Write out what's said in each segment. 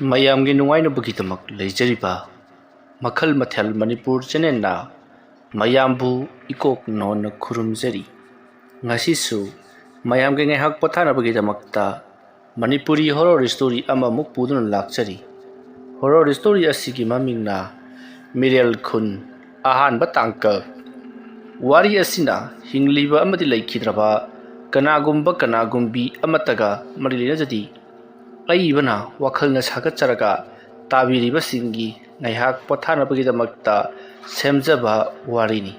ꯃꯌꯥꯝꯒꯤ ꯅꯨꯡꯉꯥꯏꯅꯕꯒꯤꯗꯃꯛ ꯂꯩꯖꯔꯤꯕ ꯃꯈꯜ ꯃꯊꯦꯜ ꯃꯅꯤꯄꯨꯔ ꯆꯦꯅꯦꯜꯅ ꯃꯌꯥꯝꯕꯨ ꯏꯀꯣꯛ ꯅꯧꯅ ꯈꯨꯔꯨꯝꯖꯔꯤ꯫ ꯉꯁꯤꯁꯨ ꯃꯌꯥꯝꯒꯤ ꯉꯥꯏꯍꯥꯛ ꯄꯣꯊꯥꯅꯕꯒꯤꯗꯃꯛꯇ ꯃꯅꯤꯄꯨꯔꯤ ꯍꯣꯔꯔ ꯁ꯭ꯇꯣꯔꯤ ꯑꯃꯃꯨꯛ ꯄꯨꯗꯨꯅ ꯂꯥꯛꯆꯔꯤ꯫ ꯍꯣꯔꯔ ꯁ꯭ꯇꯣꯔꯤ ꯑꯁꯤꯒꯤ ꯃꯃꯤꯡꯅ ꯃꯤꯔꯦꯜ ꯈꯨꯟ ꯑꯍꯥꯟꯕ ꯇꯥꯡꯀꯛ꯫ ꯋꯥꯔꯤ ꯑꯁꯤꯅ ꯍꯤꯡꯂꯤꯕ ꯑꯃꯗꯤ ꯂꯩꯈꯤꯗ꯭ꯔꯕ ꯀꯅꯥꯒꯨꯝꯕꯤ ꯑꯃꯠꯇꯒ ꯃꯔꯤ ꯂꯩꯅꯖꯗꯦ꯫ ꯑꯏꯕꯅ ꯋꯥꯈꯜꯅ ꯁꯥꯒꯠꯆꯔꯒ ꯇꯥꯕꯤꯔꯤꯕꯁꯤꯡꯒꯤ ꯉꯥꯏꯍꯥꯛ ꯄꯣꯊꯥꯅꯕꯒꯤꯗꯃꯛꯇ ꯁꯦꯝꯖꯕ ꯋꯥꯔꯤꯅꯤ꯫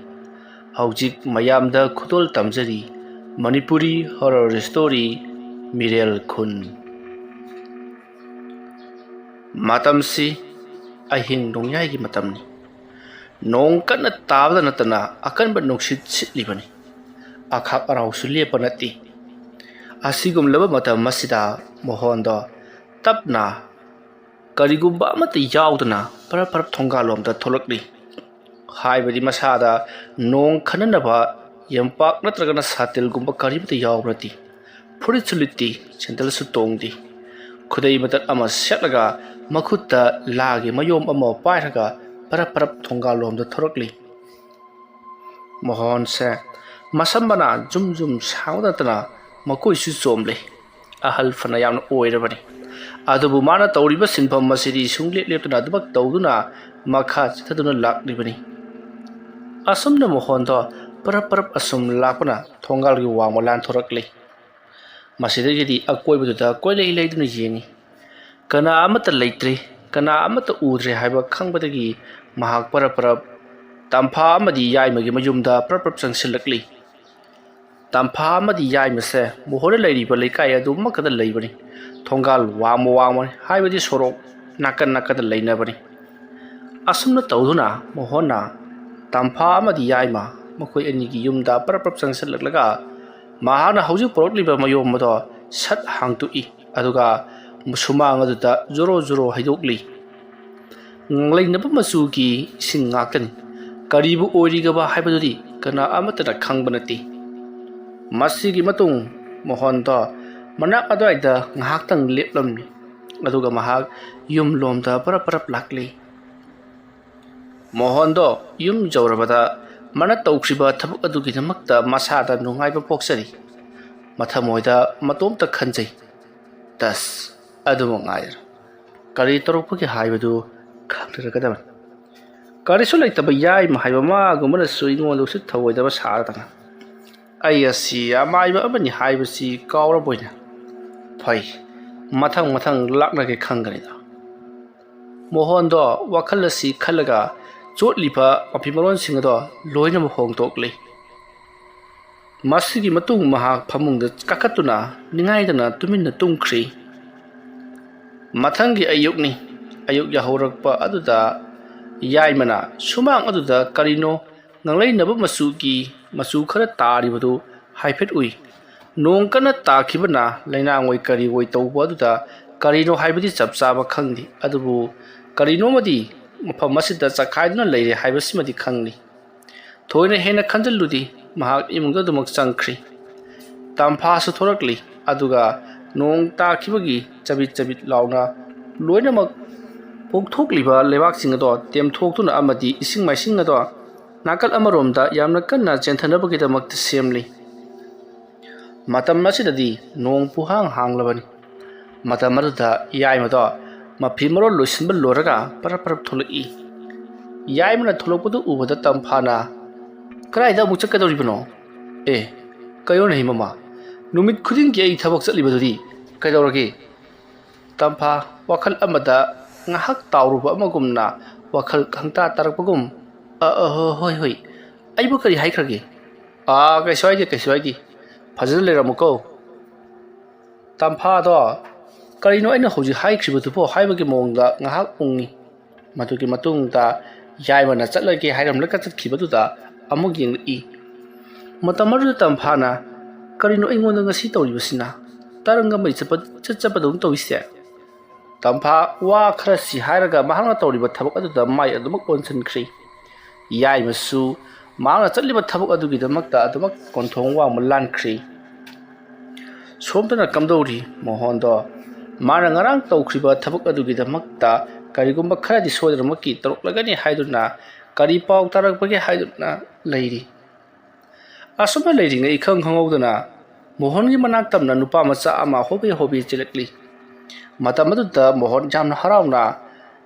ꯍꯧꯖꯤꯛ ꯃꯌꯥꯝꯗ ꯈꯨꯗꯣꯜ ꯇꯝꯖꯔꯤ ꯃꯅꯤꯄꯨꯔꯤ ꯍꯣꯔꯔ ꯁ꯭ꯇꯣꯔꯤ ꯃꯤꯔꯦꯜ ꯈꯨꯟ꯫ ꯃꯇꯝꯁꯤ ꯑꯍꯤꯡ ꯅꯣꯡꯌꯥꯏꯒꯤ ꯃꯇꯝꯅꯤ꯫ ꯅꯣꯡ ꯀꯟꯅ ꯇꯥꯕꯗ ꯅꯠꯇꯅ ꯑꯀꯟꯕ ꯅꯨꯡꯁꯤꯠ ꯁꯤꯠꯂꯤꯕꯅꯤ꯫ ꯑꯈꯥꯛ ꯑꯔꯥꯎꯁꯨ ꯂꯦꯞꯄ ꯅꯠꯇꯦ꯫ ꯑꯁꯤꯒꯨꯝꯂꯕ ꯃꯇꯝ ꯑꯁꯤꯗ ꯃꯣꯍꯣꯟꯗꯣ ꯇꯞꯅ ꯀꯔꯤꯒꯨꯝꯕ ꯑꯃꯠꯇ ꯌꯥꯎꯗꯅ ꯐꯔꯞ ꯊꯣꯡꯒꯥꯜꯂꯣꯝꯗ ꯊꯣꯛꯂꯛꯂꯤ꯫ ꯍꯥꯏꯕꯗꯤ ꯃꯁꯥꯗ ꯅꯣꯡ ꯈꯟꯅꯅꯕ ꯌꯦꯝꯄꯥꯛ ꯅꯠꯇ꯭ꯔꯒꯅ ꯁꯥꯇꯤꯜꯒꯨꯝꯕ ꯀꯔꯤꯃꯠꯇ ꯌꯥꯎꯕ ꯅꯠꯇꯦ꯫ ꯐꯨꯔꯤꯠꯁꯨ ꯂꯤꯠꯇꯦ, ꯁꯦꯟꯗꯜꯁꯨ ꯇꯣꯡꯗꯦ꯫ ꯈꯨꯗꯩ ꯃꯇꯠ ꯑꯃ ꯁꯦꯠꯂꯒ ꯃꯈꯨꯠꯇ ꯂꯥꯒꯤ ꯃꯌꯣꯝ ꯑꯃ ꯄꯥꯏꯔꯒ ꯐꯔꯞ ꯊꯣꯡꯒꯥꯜꯂꯣꯝꯗ ꯊꯣꯛꯂꯛꯂꯤ꯫ ꯃꯣꯍꯣꯟꯁꯦ ꯃꯁꯝ ꯃꯅꯥ ꯖꯨꯝ ꯁꯥꯡꯕ ꯅꯠꯇꯅ ꯃꯀꯣꯏꯁꯨ ꯆꯣꯝꯂꯦ꯫ ꯑꯍꯜ ꯐꯅ ꯌꯥꯝꯅ ꯑꯣꯏꯔꯕꯅꯤ꯫ ꯑꯗꯨꯕꯨ ꯃꯥꯅ ꯇꯧꯔꯤꯕ ꯁꯤꯟꯐꯝ ꯑꯁꯤꯗꯤ ꯁꯨꯡꯂꯦꯞ ꯂꯦꯞꯇꯅ ꯑꯗꯨꯃꯛ ꯇꯧꯗꯨꯅ ꯃꯈꯥ ꯆꯠꯊꯗꯨꯅ ꯂꯥꯛꯂꯤꯕꯅꯤ꯫ ꯑꯁꯨꯝꯅ ꯃꯣꯍꯣꯟꯗꯣ ꯐꯔꯞ ꯑꯁꯨꯝ ꯂꯥꯛꯄꯅ ꯊꯣꯡꯒꯥꯜꯒꯤ ꯋꯥꯡꯃ ꯂꯥꯟꯊꯣꯔꯛꯂꯤ꯫ ꯃꯁꯤꯗꯒꯤꯗꯤ ꯑꯀꯣꯏꯕꯗꯨꯗ ꯀꯣꯏꯂꯩ ꯂꯩꯗꯨꯅ ꯌꯦꯡꯉꯤ꯫ ꯀꯅꯥ ꯑꯃꯠꯇ ꯂꯩꯇ꯭ꯔꯦ, ꯀꯅꯥ ꯑꯃꯠꯇ ꯎꯗ꯭ꯔꯦ ꯍꯥꯏꯕ ꯈꯪꯕꯗꯒꯤ ꯃꯍꯥꯛ ꯐꯔꯞ ꯇꯝꯐꯥ ꯑꯃꯗꯤ ꯌꯥꯏꯃꯒꯤ ꯃꯌꯨꯝꯗ ꯐꯔꯞ ꯆꯪꯁꯤꯜꯂꯛꯂꯤ꯫ ꯇꯝꯐꯥ ꯑꯃꯗꯤ ꯌꯥꯏꯃꯁꯦ ꯃꯣꯍꯣꯟꯅ ꯂꯩꯔꯤꯕ ꯂꯩꯀꯥꯏ ꯑꯗꯨꯃꯛꯇꯗ ꯂꯩꯕꯅꯤ꯫ ꯊꯣꯡꯒꯥꯜ ꯋꯥꯡꯃ ꯍꯥꯏꯕꯗꯤ ꯁꯣꯔꯣꯛ ꯅꯥꯀꯟꯗ ꯂꯩꯅꯕꯅꯤ꯫ ꯑꯁꯨꯝꯅ ꯇꯧꯗꯨꯅ ꯃꯣꯍꯣꯟꯅ ꯇꯝꯐꯥ ꯑꯃꯗꯤ ꯌꯥꯏꯃ ꯃꯈꯣꯏ ꯑꯅꯤꯒꯤ ꯌꯨꯝꯗ ꯐꯔꯞ ꯆꯪꯁꯤꯜꯂꯛꯂꯒ ꯃꯍꯥꯛꯅ ꯍꯧꯖꯤꯛ ꯄꯣꯔꯛꯂꯤꯕ ꯃꯌꯣꯝ ꯑꯗꯣ ꯁꯠ ꯍꯥꯡꯇꯣꯛꯏ꯫ ꯑꯗꯨꯒ ꯁꯨꯃꯥꯡ ꯑꯗꯨꯗ ꯖꯣꯔꯣ ꯍꯩꯗꯣꯛꯂꯤ꯫ ꯉꯥꯡꯂꯩꯅꯕ ꯃꯆꯨꯒꯤ ꯏꯁꯤꯡ ꯉꯥꯛꯇꯅꯤ꯫ ꯀꯔꯤꯕꯨ ꯑꯣꯏꯔꯤꯒꯕ ꯍꯥꯏꯕꯗꯨꯗꯤ ꯀꯅꯥ ꯑꯃꯠꯇꯅ ꯈꯪꯕ ꯅꯠꯇꯦ꯫ ꯃꯁꯤꯒꯤ ꯃꯇꯨꯡ ꯃꯣꯍꯣꯟꯗꯣ ꯃꯅꯥꯛ ꯑꯗꯨꯋꯥꯏꯗ ꯉꯥꯏꯍꯥꯛꯇꯪ ꯂꯦꯞꯂꯝꯃꯤ꯫ ꯑꯗꯨꯒ ꯃꯍꯥꯛ ꯌꯨꯝꯂꯣꯝꯗ ꯐꯔꯞ ꯂꯥꯛꯂꯤ꯫ ꯃꯣꯍꯣꯟꯗꯣ ꯌꯨꯝ ꯌꯧꯔꯕꯗ ꯃꯥꯅ ꯇꯧꯈ꯭ꯔꯤꯕ ꯊꯕꯛ ꯑꯗꯨꯒꯤꯗꯃꯛꯇ ꯃꯁꯥꯗ ꯅꯨꯡꯉꯥꯏꯕ ꯄꯣꯛꯆꯔꯤ꯫ ꯃꯊꯃꯣꯏꯗ ꯃꯇꯣꯝꯇ ꯈꯟꯖꯩ, ꯇꯁ ꯑꯗꯨꯃꯛ ꯉꯥꯏꯔꯦ꯫ ꯀꯔꯤ ꯇꯧꯔꯛꯄꯒꯦ ꯍꯥꯏꯕꯗꯨ ꯈꯪꯅꯔꯒꯗꯕꯅꯤ꯫ ꯀꯔꯤꯁꯨ ꯂꯩꯇꯕ ꯌꯥꯏꯃ ꯍꯥꯏꯕ ꯃꯥꯒꯨꯝꯕꯅꯁꯨ ꯑꯩꯉꯣꯟꯗ ꯎꯁꯤꯠ ꯊꯑꯣꯏꯗꯕ ꯁꯥꯔꯗꯅ ꯑꯩ ꯑꯁꯤ ꯑꯃꯥꯏꯕ ꯑꯃꯅꯤ ꯍꯥꯏꯕꯁꯤ ꯀꯥꯎꯔꯕꯣꯏꯅ? ꯐꯩ, ꯃꯊꯪ ꯂꯥꯛꯅꯒꯦ ꯈꯪꯒꯅꯤꯗ꯫ ꯃꯣꯍꯣꯟꯗꯣ ꯋꯥꯈꯜ ꯑꯁꯤ ꯈꯜꯂꯒ ꯆꯣꯠꯂꯤꯕ ꯃꯐꯤ ꯃꯔꯣꯟꯁꯤꯡ ꯑꯗꯣ ꯂꯣꯏꯅꯃꯛ ꯍꯣꯡꯗꯣꯛꯂꯤ꯫ ꯃꯁꯤꯒꯤ ꯃꯇꯨꯡ ꯃꯍꯥꯛ ꯐꯃꯨꯡꯗ ꯀꯥꯈꯠꯇꯨꯅ ꯅꯤꯡꯉꯥꯏꯗꯅ ꯇꯨꯃꯤꯟꯅ ꯇꯨꯝꯈ꯭ꯔꯤ꯫ ꯃꯊꯪꯒꯤ ꯑꯌꯨꯛꯅꯤ꯫ ꯑꯌꯨꯛ ꯌꯥꯍꯧꯔꯛꯄ ꯑꯗꯨꯗ ꯌꯥꯏꯃꯅ ꯁꯨꯃꯥꯡ ꯑꯗꯨꯗ ꯀꯔꯤꯅꯣ ꯉꯥꯡꯂꯩꯅꯕ ꯃꯆꯨ ꯈꯔ ꯇꯥꯔꯤꯕꯗꯨ ꯍꯥꯏꯐꯦꯠ ꯎꯏ꯫ ꯅꯣꯡ ꯀꯟꯅ ꯇꯥꯈꯤꯕꯅ ꯂꯩꯅꯥꯡꯑꯣꯏ ꯀꯔꯤꯑꯣꯏ ꯇꯧꯕ ꯑꯗꯨꯗ ꯀꯔꯤꯅꯣ ꯍꯥꯏꯕꯗꯤ ꯆꯞ ꯆꯥꯕ ꯈꯪꯗꯦ꯫ ꯑꯗꯨꯕꯨ ꯀꯔꯤꯅꯣꯃꯗꯤ ꯃꯐꯝ ꯑꯁꯤꯗ ꯆꯈꯥꯏꯗꯨꯅ ꯂꯩꯔꯦ ꯍꯥꯏꯕꯁꯤꯃꯗꯤ ꯈꯪꯂꯤ꯫ ꯊꯣꯏꯅ ꯍꯦꯟꯅ ꯈꯟꯖꯤꯜꯂꯨꯗꯦ꯫ ꯃꯍꯥꯛ ꯏꯃꯨꯡꯗ ꯑꯗꯨꯃꯛ ꯆꯪꯈ꯭ꯔꯤ꯫ ꯇꯝꯐꯥꯁꯨ ꯊꯣꯔꯛꯂꯤ꯫ ꯑꯗꯨꯒ ꯅꯣꯡ ꯇꯥꯈꯤꯕꯒꯤ ꯆꯕꯤꯠ ꯂꯥꯎꯅ ꯂꯣꯏꯅꯃꯛ ꯄꯣꯛꯊꯣꯛꯂꯤꯕ ꯂꯩꯕꯥꯛꯁꯤꯡ ꯑꯗꯣ ꯇꯦꯝꯊꯣꯛꯇꯨꯅ ꯑꯃꯗꯤ ꯏꯁꯤꯡ ꯃꯥꯏꯁꯤꯡ ꯑꯗꯣ ꯅꯥꯀꯜ ꯑꯃꯔꯣꯝꯗ ꯌꯥꯝꯅ ꯀꯟꯅ ꯆꯦꯟꯊꯅꯕꯒꯤꯗꯃꯛꯇ ꯁꯦꯝꯂꯤ꯫ ꯃꯇꯝ ꯑꯁꯤꯗꯗꯤ ꯅꯣꯡ ꯄꯨꯡꯍꯥꯡ ꯍꯥꯡꯂꯕꯅꯤ꯫ ꯃꯇꯝ ꯑꯗꯨꯗ ꯌꯥꯏꯃꯗꯣ ꯃꯐꯤ ꯃꯔꯣꯟ ꯂꯣꯏꯁꯤꯟꯕ ꯂꯣꯏꯔꯒ ꯐꯔꯞ ꯊꯣꯛꯂꯛꯏ꯫ ꯌꯥꯏꯃꯅ ꯊꯣꯛꯂꯛꯄꯗꯨ ꯎꯕꯗ ꯇꯝꯐꯥꯅ ꯀꯗꯥꯏꯗ ꯑꯃꯨꯛ ꯆꯠꯀꯗꯧꯔꯤꯕꯅꯣ? ꯀꯩꯅꯣꯅꯦ ꯃꯃꯥ, ꯅꯨꯃꯤꯠ ꯈꯨꯗꯤꯡꯒꯤ ꯑꯩ ꯊꯕꯛ ꯆꯠꯂꯤꯕꯗꯨꯗꯤ ꯀꯩꯗꯧꯔꯒꯦ? ꯇꯝꯐꯥ ꯋꯥꯈꯜ ꯑꯃꯗ ꯉꯥꯏꯍꯥꯛ ꯇꯥꯎꯔꯨꯕ ꯑꯃꯒꯨꯝꯅ ꯋꯥꯈꯜ ꯈꯪꯇꯥ ꯇꯥꯔꯛꯄꯒꯨꯝ ꯍꯣꯏ, ꯑꯩꯕꯨ ꯀꯔꯤ ꯍꯥꯏꯈ꯭ꯔꯒꯦ? ꯀꯩꯁꯨ ꯍꯥꯏꯗꯦ, ꯐꯖꯅ ꯂꯩꯔꯝꯃꯨꯀꯣ꯫ ꯇꯝꯐꯥꯗꯣ ꯀꯔꯤꯅꯣ ꯑꯩꯅ ꯍꯧꯖꯤꯛ ꯍꯥꯏꯈ꯭ꯔꯤꯕꯗꯨꯕꯣ ꯍꯥꯏꯕꯒꯤ ꯃꯑꯣꯡꯗ ꯉꯥꯏꯍꯥꯛ ꯎꯪꯉꯤ꯫ ꯃꯗꯨꯒꯤ ꯃꯇꯨꯡꯗ ꯌꯥꯏꯃꯅ ꯆꯠꯂꯒꯦ ꯍꯥꯏꯔꯝꯂꯒ ꯆꯠꯈꯤꯕꯗꯨꯗ ꯑꯃꯨꯛ ꯌꯦꯡꯂꯛꯏ꯫ ꯃꯇꯝ ꯑꯗꯨꯗ ꯇꯝꯐꯥꯅ ꯀꯔꯤꯅꯣ ꯑꯩꯉꯣꯟꯗ ꯉꯁꯤ ꯇꯧꯔꯤꯕꯁꯤꯅ? ꯇꯔꯪ ꯑꯃ ꯆꯠꯄꯗꯧꯅ ꯇꯧꯏꯁꯦ? ꯇꯝꯐꯥ ꯋꯥ ꯈꯔꯁꯤ ꯍꯥꯏꯔꯒ ꯃꯍꯥꯛꯅ ꯇꯧꯔꯤꯕ ꯊꯕꯛ ꯑꯗꯨꯗ ꯃꯥꯏ ꯑꯗꯨꯃꯛ ꯑꯣꯟꯁꯤꯟꯈ꯭ꯔꯤ꯫ ꯌꯥꯏꯃꯁꯨ ꯃꯍꯥꯛꯅ ꯆꯠꯂꯤꯕ ꯊꯕꯛ ꯑꯗꯨꯒꯤꯗꯃꯛꯇ ꯑꯗꯨꯃꯛ ꯀꯣꯟꯊꯣꯡ ꯋꯥꯡꯃ ꯂꯥꯟꯈ꯭ꯔꯤ꯫ ꯁꯣꯝꯗꯅ ꯀꯝꯗꯧꯔꯤ? ꯃꯣꯍꯣꯟꯗꯣ ꯃꯥꯅ ꯉꯔꯥꯡ ꯇꯧꯈ꯭ꯔꯤꯕ ꯊꯕꯛ ꯑꯗꯨꯒꯤꯗꯃꯛꯇ ꯀꯔꯤꯒꯨꯝꯕ ꯈꯔꯗꯤ ꯁꯣꯏꯗꯅꯃꯛꯀꯤ ꯇꯧꯔꯛꯂꯒꯅꯤ ꯍꯥꯏꯗꯨꯅ ꯀꯔꯤ ꯄꯥꯎ ꯇꯥꯔꯛꯄꯒꯦ ꯍꯥꯏꯗꯨꯅ ꯂꯩꯔꯤ꯫ ꯑꯁꯨꯝꯅ ꯂꯩꯔꯤꯉꯩ ꯏꯈꯪ ꯈꯪꯍꯧꯗꯅ ꯃꯣꯍꯟꯒꯤ ꯃꯅꯥꯛ ꯇꯝꯅ ꯅꯨꯄꯥ ꯃꯆꯥ ꯑꯃ ꯍꯣꯕꯦ ꯍꯣꯕꯦ ꯆꯦꯜꯂꯛꯂꯤ꯫ ꯃꯇꯝ ꯑꯗꯨꯗ ꯃꯣꯍꯟ ꯌꯥꯝꯅ ꯍꯔꯥꯎꯅ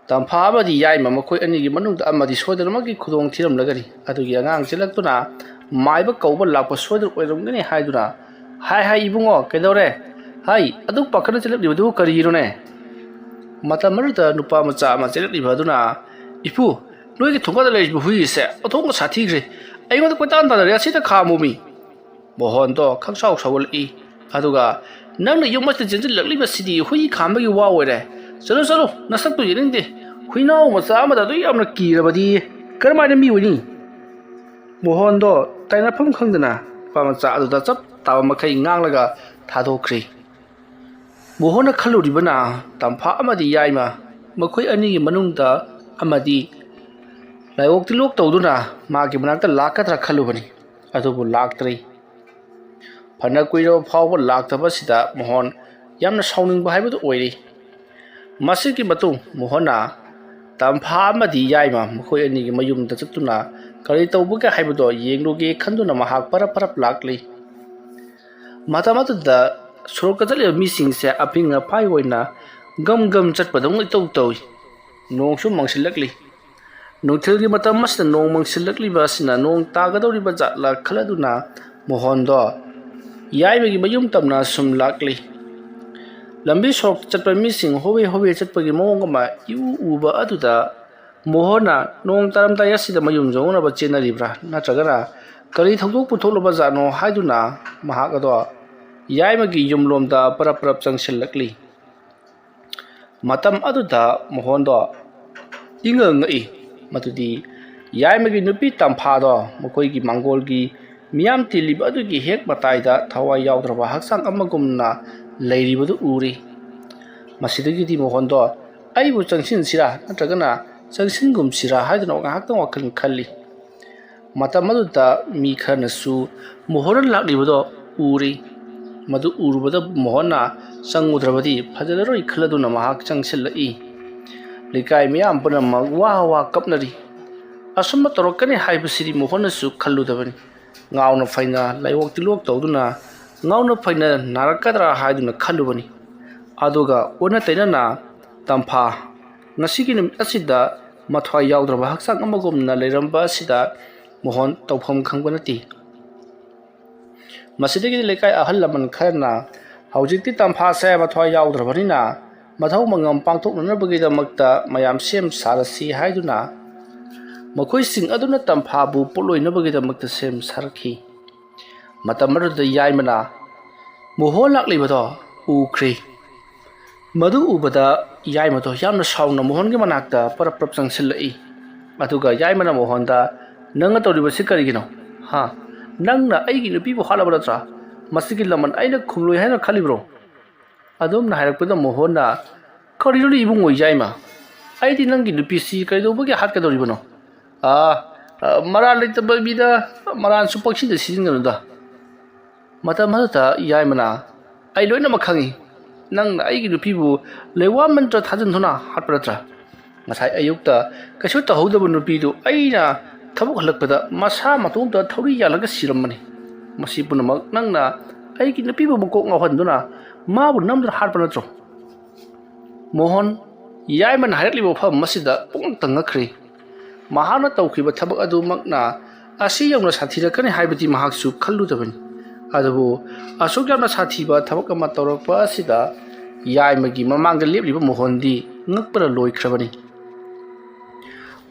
ꯇꯝꯐꯥ ꯑꯃꯗꯤ ꯌꯥꯏꯃ ꯃꯈꯣꯏ ꯑꯅꯤꯒꯤ ꯃꯅꯨꯡꯗ ꯑꯃꯗꯤ ꯁꯣꯏꯗꯅꯃꯛꯀꯤ ꯈꯨꯗꯣꯡ ꯊꯤꯔꯝꯂꯒꯅꯤ ꯑꯗꯨꯒꯤ ꯑꯉꯥꯡ ꯆꯦꯜꯂꯛꯇꯨꯅ ꯃꯥꯏꯕ ꯀꯧꯕ ꯂꯥꯛꯄ ꯁꯣꯏꯗꯅ ꯑꯣꯏꯔꯝꯒꯅꯤ ꯍꯥꯏꯗꯨꯅ ꯍꯥꯏ ꯏꯕꯨꯡꯉꯣ ꯀꯩꯗꯧꯔꯦ ꯍꯥꯏ ꯑꯗꯨ ꯄꯥꯈꯠꯅ ꯆꯦꯜꯂꯛꯂꯤꯕꯗꯨ ꯀꯔꯤꯅꯣꯅꯦ? ꯃꯇꯝ ꯑꯗꯨꯗ ꯅꯨꯄꯥ ꯃꯆꯥ ꯑꯃ ꯆꯦꯜꯂꯛꯂꯤꯕ ꯑꯗꯨꯅ ꯏꯄꯨ ꯅꯣꯏꯒꯤ ꯊꯣꯡꯒꯥꯟꯗ ꯂꯩꯔꯤꯕ ꯍꯨꯏꯁꯦ ꯑꯣꯟꯊꯣꯛꯅ ꯁꯥꯊꯤꯈ꯭ꯔꯦ ꯑꯩꯉꯣꯟꯗ ꯀꯣꯏꯇꯥꯟ ꯇꯥꯟꯅꯔꯦ ꯑꯁꯤꯗ ꯈꯥꯝꯃꯨꯃꯤ꯫ ꯃꯣꯍꯟꯗꯣ ꯈꯪꯁꯥꯎ ꯁꯥꯎꯒꯠꯂꯛꯏ ꯑꯗꯨꯒ ꯅꯪꯅ ꯌꯨꯝ ꯑꯁꯤꯗ ꯆꯦꯟꯁꯤꯜꯂꯛꯂꯤꯕꯁꯤꯗꯤ ꯍꯨꯏ ꯈꯥꯝꯕꯒꯤ ꯋꯥ ꯑꯣꯏꯔꯦ ꯆꯠꯂꯨ ꯅꯁꯛꯇꯨ ꯌꯦꯡꯅꯤꯡꯗꯦ ꯍꯨꯏꯅꯥꯎ ꯃꯆꯥ ꯑꯃꯗ ꯑꯗꯨ ꯌꯥꯝꯅ ꯀꯤꯔꯕꯗꯤ ꯀꯔꯝꯍꯥꯏꯅ ꯃꯤ ꯑꯣꯏꯅꯤ? ꯃꯣꯍꯟꯗꯣ ꯇꯥꯏꯅꯐꯝ ꯈꯪꯗꯅ ꯅꯨꯄꯥ ꯃꯆꯥ ꯑꯗꯨꯗ ꯆꯞ ꯇꯥꯕ ꯃꯈꯩ ꯉꯥꯡꯂꯒ ꯊꯥꯗꯣꯛꯈ꯭ꯔꯤ꯫ ꯃꯣꯍꯟꯅ ꯈꯜꯂꯨꯔꯤꯕꯅ ꯇꯝꯐꯥ ꯑꯃꯗꯤ ꯌꯥꯏꯃ ꯃꯈꯣꯏ ꯑꯅꯤꯒꯤ ꯃꯅꯨꯡꯗ ꯑꯃꯗꯤ ꯂꯥꯏꯑꯣꯛ ꯇꯤꯜꯂꯣꯛ ꯇꯧꯗꯨꯅ ꯃꯥꯒꯤ ꯃꯅꯥꯛꯇ ꯂꯥꯛꯀꯗ꯭ꯔꯥ ꯈꯜꯂꯨꯕꯅꯤ ꯑꯗꯨꯕꯨ ꯂꯥꯛꯇ꯭ꯔꯤ꯫ ꯐꯅ ꯀꯨꯏꯔꯕ ꯐꯥꯎꯕ ꯂꯥꯛꯇꯕꯁꯤꯗ ꯃꯣꯍꯟ ꯌꯥꯝꯅ ꯁꯥꯎꯅꯤꯡꯕ ꯍꯥꯏꯕꯗꯨ ꯑꯣꯏꯔꯤ꯫ ꯃꯁꯤꯒꯤ ꯃꯇꯨꯡ ꯃꯣꯍꯟꯅ ꯇꯝꯐꯥ ꯑꯃꯗꯤ ꯌꯥꯏꯃ ꯃꯈꯣꯏ ꯑꯅꯤꯒꯤ ꯃꯌꯨꯝꯗ ꯆꯠꯇꯨꯅ ꯀꯔꯤ ꯇꯧꯕꯒꯦ ꯍꯥꯏꯕꯗꯣ ꯌꯦꯡꯂꯨꯒꯦ ꯈꯟꯗꯨꯅ ꯃꯍꯥꯛ ꯄꯔꯞ ꯂꯥꯛꯂꯤ꯫ ꯃꯇꯝ ꯑꯗꯨꯗ ꯁꯣꯔꯣꯛꯇ ꯆꯠꯂꯤꯕ ꯃꯤꯁꯤꯡꯁꯦ ꯑꯐꯤꯡ ꯑꯐꯥꯏ ꯑꯣꯏꯅ ꯒꯝ ꯆꯠꯄꯗꯧꯅ ꯏꯇꯧ ꯇꯧꯏ꯫ ꯅꯣꯡꯁꯨ ꯃꯪꯁꯤꯜꯂꯛꯂꯤ꯫ ꯅꯨꯡꯊꯤꯜꯒꯤ ꯃꯇꯝ ꯑꯁꯤꯗ ꯅꯣꯡ ꯃꯪꯁꯤꯜꯂꯛꯂꯤꯕ ꯑꯁꯤꯅ ꯅꯣꯡ ꯇꯥꯒꯗꯧꯔꯤꯕ ꯖꯥꯠꯂ ꯈꯜꯂꯗꯨꯅ ꯃꯣꯍꯟꯗꯣ ꯌꯥꯏꯃꯒꯤ ꯃꯌꯨꯝ ꯇꯝꯅ ꯁꯨꯝ ꯂꯥꯛꯂꯤ꯫ ꯂꯝꯕꯤ ꯁꯣꯔꯣꯛꯇ ꯆꯠꯄ ꯃꯤꯁꯤꯡ ꯍꯣꯕꯦ ꯆꯠꯄꯒꯤ ꯃꯑꯣꯡ ꯑꯃ ꯎꯕ ꯑꯗꯨꯗ ꯃꯣꯍꯟꯅ ꯅꯣꯡ ꯇꯥꯔꯝꯗꯥꯏ ꯑꯁꯤꯗ ꯃꯌꯨꯝ ꯌꯧꯅꯕ ꯆꯦꯟꯅꯔꯤꯕ꯭ꯔꯥ ꯅꯠꯇ꯭ꯔꯒꯅ ꯀꯔꯤ ꯊꯧꯗꯣꯛ ꯄꯨꯊꯣꯛꯂꯕꯖꯥꯠꯅꯣ ꯍꯥꯏꯗꯨꯅ ꯃꯍꯥꯛ ꯑꯗꯣ ꯌꯥꯏꯃꯒꯤ ꯌꯨꯝꯂꯣꯝꯗ ꯄꯔꯞ ꯆꯪꯁꯤꯜꯂꯛꯂꯤ꯫ ꯃꯇꯝ ꯑꯗꯨꯗ ꯃꯣꯍꯟꯗꯣ ꯉꯛꯏ ꯃꯗꯨꯗꯤ ꯌꯥꯏꯃꯒꯤ ꯅꯨꯄꯤ ꯇꯝꯐꯥꯗꯣ ꯃꯈꯣꯏꯒꯤ ꯃꯥꯡꯒꯣꯜꯒꯤ ꯃꯤꯌꯥꯝ ꯇꯤꯜꯂꯤꯕ ꯑꯗꯨꯒꯤ ꯍꯦꯛ ꯃꯇꯥꯏꯗ ꯊꯋꯥꯏ ꯌꯥꯎꯗ꯭ꯔꯕ ꯍꯛꯆꯥꯡ ꯑꯃꯒꯨꯝꯅ ꯂꯩꯔꯤꯕꯗꯨ ꯎꯔꯤ꯫ ꯃꯁꯤꯗꯒꯤꯗꯤ ꯃꯣꯍꯟꯗꯣ ꯑꯩꯕꯨ ꯆꯪꯁꯤꯟꯁꯤꯔꯥ ꯅꯠꯇ꯭ꯔꯒꯅ ꯆꯪꯁꯤꯟꯒꯨꯝꯁꯤꯔꯥ ꯍꯥꯏꯗꯨꯅ ꯉꯥꯏꯍꯥꯛꯇꯪ ꯋꯥꯈꯜ ꯈꯜꯂꯤ꯫ ꯃꯇꯝ ꯑꯗꯨꯗ ꯃꯤ ꯈꯔꯅꯁꯨ ꯃꯣꯍꯟꯅ ꯂꯥꯛꯂꯤꯕꯗꯣ ꯎꯔꯤ꯫ ꯃꯗꯨ ꯎꯔꯨꯕꯗ ꯃꯣꯍꯟꯅ ꯆꯪꯉꯨꯗ꯭ꯔꯕꯗꯤ ꯐꯖꯔꯔꯣꯏ ꯈꯜꯂꯗꯨꯅ ꯃꯍꯥꯛ ꯆꯪꯁꯤꯜꯂꯛꯏ꯫ ꯂꯩꯀꯥꯏ ꯃꯤꯌꯥꯝ ꯄꯨꯝꯅꯃꯛ ꯋꯥ ꯀꯞꯅꯔꯤ꯫ ꯑꯁꯨꯝꯅ ꯇꯧꯔꯛꯀꯅꯤ ꯍꯥꯏꯕꯁꯤꯗꯤ ꯃꯣꯍꯟꯅꯁꯨ ꯈꯜꯂꯨꯗꯕꯅꯤ꯫ ꯉꯥꯎꯅ ꯐꯩꯅ ꯂꯥꯏꯑꯣꯛ ꯇꯤꯜꯂꯣꯛ ꯇꯧꯗꯨꯅ ꯉꯥꯎꯅ ꯐꯩꯅ ꯅꯥꯔꯛꯀꯗ꯭ꯔꯥ ꯍꯥꯏꯗꯨꯅ ꯈꯜꯂꯨꯕꯅꯤ꯫ ꯑꯗꯨꯒ ꯑꯣꯟꯅ ꯇꯩꯅꯅ ꯇꯝꯐꯥ ꯉꯁꯤꯒꯤ ꯅꯨꯃꯤꯠ ꯑꯁꯤꯗ ꯃꯊ꯭ꯋꯥꯏ ꯌꯥꯎꯗ꯭ꯔꯕ ꯍꯛꯆꯥꯡ ꯑꯃꯒꯨꯝꯅ ꯂꯩꯔꯝꯕ ꯑꯁꯤꯗ ꯃꯣꯍꯟ ꯇꯧꯐꯝ ꯈꯪꯕ ꯅꯠꯇꯦ꯫ ꯃꯁꯤꯗꯒꯤꯗꯤ ꯂꯩꯀꯥꯏ ꯑꯍꯜ ꯂꯃꯟ ꯈꯔꯅ ꯍꯧꯖꯤꯛꯇꯤ ꯇꯝꯐꯥꯁꯦ ꯃꯊ꯭ꯋꯥꯏ ꯌꯥꯎꯗ꯭ꯔꯕꯅꯤꯅ ꯃꯊꯧ ꯃꯉꯝ ꯄꯥꯡꯊꯣꯛꯅꯅꯕꯒꯤꯗꯃꯛꯇ ꯃꯌꯥꯝ ꯁꯦꯝ ꯁꯥꯔꯁꯤ ꯍꯥꯏꯗꯨꯅ ꯃꯈꯣꯏꯁꯤꯡ ꯑꯗꯨꯅ ꯇꯝꯐꯥꯕꯨ ꯄꯣꯠꯂꯣꯏꯅꯕꯒꯤꯗꯃꯛꯇ ꯁꯦꯝ ꯁꯥꯔꯛꯈꯤ꯫ ꯃꯇꯝ ꯑꯗꯨꯗ ꯌꯥꯏꯃꯅ ꯃꯣꯍꯟ ꯂꯥꯛꯂꯤꯕꯗꯣ ꯎꯈ꯭ꯔꯤ꯫ ꯃꯗꯨ ꯎꯕꯗ ꯌꯥꯏꯃꯗꯣ ꯌꯥꯝꯅ ꯁꯥꯎꯅ ꯃꯣꯍꯟꯒꯤ ꯃꯅꯥꯛꯇ ꯄꯔꯞ ꯆꯪꯁꯤꯜꯂꯛꯏ꯫ ꯑꯗꯨꯒ ꯌꯥꯏꯃꯅ ꯃꯣꯍꯟꯗ ꯅꯪꯅ ꯇꯧꯔꯤꯕꯁꯤ ꯀꯔꯤꯒꯤꯅꯣ? ꯅꯪꯅ ꯑꯩꯒꯤ ꯅꯨꯄꯤꯕꯨ ꯍꯥꯠꯂꯕ ꯅꯠꯇ꯭ꯔꯥ? ꯃꯁꯤꯒꯤ ꯂꯃꯟ ꯑꯩꯅ ꯈꯨꯝꯂꯣꯏ ꯍꯥꯏꯅ ꯈꯜꯂꯤꯕ꯭ꯔꯣ? ꯑꯗꯨꯝꯅ ꯍꯥꯏꯔꯛꯄꯗ ꯃꯣꯍꯟꯅ ꯀꯔꯤꯅꯣꯅꯦ ꯏꯕꯨꯡꯉꯣ ꯌꯥꯏꯃ ꯑꯩꯗꯤ ꯅꯪꯒꯤ ꯅꯨꯄꯤꯁꯤ ꯀꯩꯗꯧꯕꯒꯤ ꯍꯥꯠꯀꯗꯧꯔꯤꯕꯅꯣ? ꯃꯔꯥꯜ ꯂꯩꯇꯕ ꯃꯤꯗ ꯃꯔꯥꯜꯁꯨ ꯄꯪꯁꯤꯟꯗ ꯁꯤꯖꯤꯟꯅꯒꯅꯨꯗ꯫ ꯃꯇꯝ ꯑꯗꯨꯗ ꯌꯥꯏꯃꯅ ꯑꯩ ꯂꯣꯏꯅꯃꯛ ꯈꯪꯏ ꯅꯪꯅ ꯑꯩꯒꯤ ꯅꯨꯄꯤꯕꯨ ꯂꯩꯋꯥ ꯃꯟꯇ꯭ꯔ ꯊꯥꯖꯤꯟꯗꯨꯅ ꯍꯥꯠꯄ ꯅꯠꯇ꯭ꯔꯥ? ꯉꯁꯥꯏ ꯑꯌꯨꯛꯇ ꯀꯩꯁꯨ ꯇꯧꯍꯧꯗꯕ ꯅꯨꯄꯤꯗꯨ ꯑꯩꯅ ꯊꯕꯛ ꯍꯜꯂꯛꯄꯗ ꯃꯁꯥ ꯃꯇꯣꯝꯇ ꯊꯧꯔꯤ ꯌꯥꯜꯂꯒ ꯁꯤꯔꯝꯕꯅꯤ꯫ ꯃꯁꯤ ꯄꯨꯝꯅꯃꯛ ꯅꯪꯅ ꯑꯩꯒꯤ ꯅꯨꯄꯤꯕꯨ ꯃꯀꯣꯛ ꯉꯥꯎꯍꯟꯗꯨꯅ ꯃꯥꯕꯨ ꯅꯝꯗꯨꯅ ꯍꯥꯠꯄ ꯅꯠꯇ꯭ꯔꯣ? ꯃꯣꯍꯟ ꯌꯥꯏꯃꯅ ꯍꯥꯏꯔꯛꯂꯤꯕ ꯋꯥꯐꯝ ꯑꯁꯤꯗ ꯄꯨꯡꯉꯛꯇ ꯉꯛꯈ꯭ꯔꯤ꯫ ꯃꯍꯥꯛꯅ ꯇꯧꯈꯤꯕ ꯊꯕꯛ ꯑꯗꯨꯃꯛꯅ ꯑꯁꯤ ꯌꯧꯅ ꯁꯥꯊꯤꯔꯛꯀꯅꯤ ꯍꯥꯏꯕꯗꯤ ꯃꯍꯥꯛꯁꯨ ꯈꯜꯂꯨꯗꯕꯅꯤ꯫ ꯑꯗꯨꯕꯨ ꯑꯁꯨꯛ ꯌꯥꯝꯅ ꯁꯥꯊꯤꯕ ꯊꯕꯛ ꯑꯃ ꯇꯧꯔꯛꯄ ꯑꯁꯤꯗ ꯌꯥꯏꯃꯒꯤ ꯃꯃꯥꯡꯗ ꯂꯦꯞꯂꯤꯕ ꯃꯣꯍꯟꯗꯤ ꯉꯛꯄꯅ ꯂꯣꯏꯈ꯭ꯔꯕꯅꯤ꯫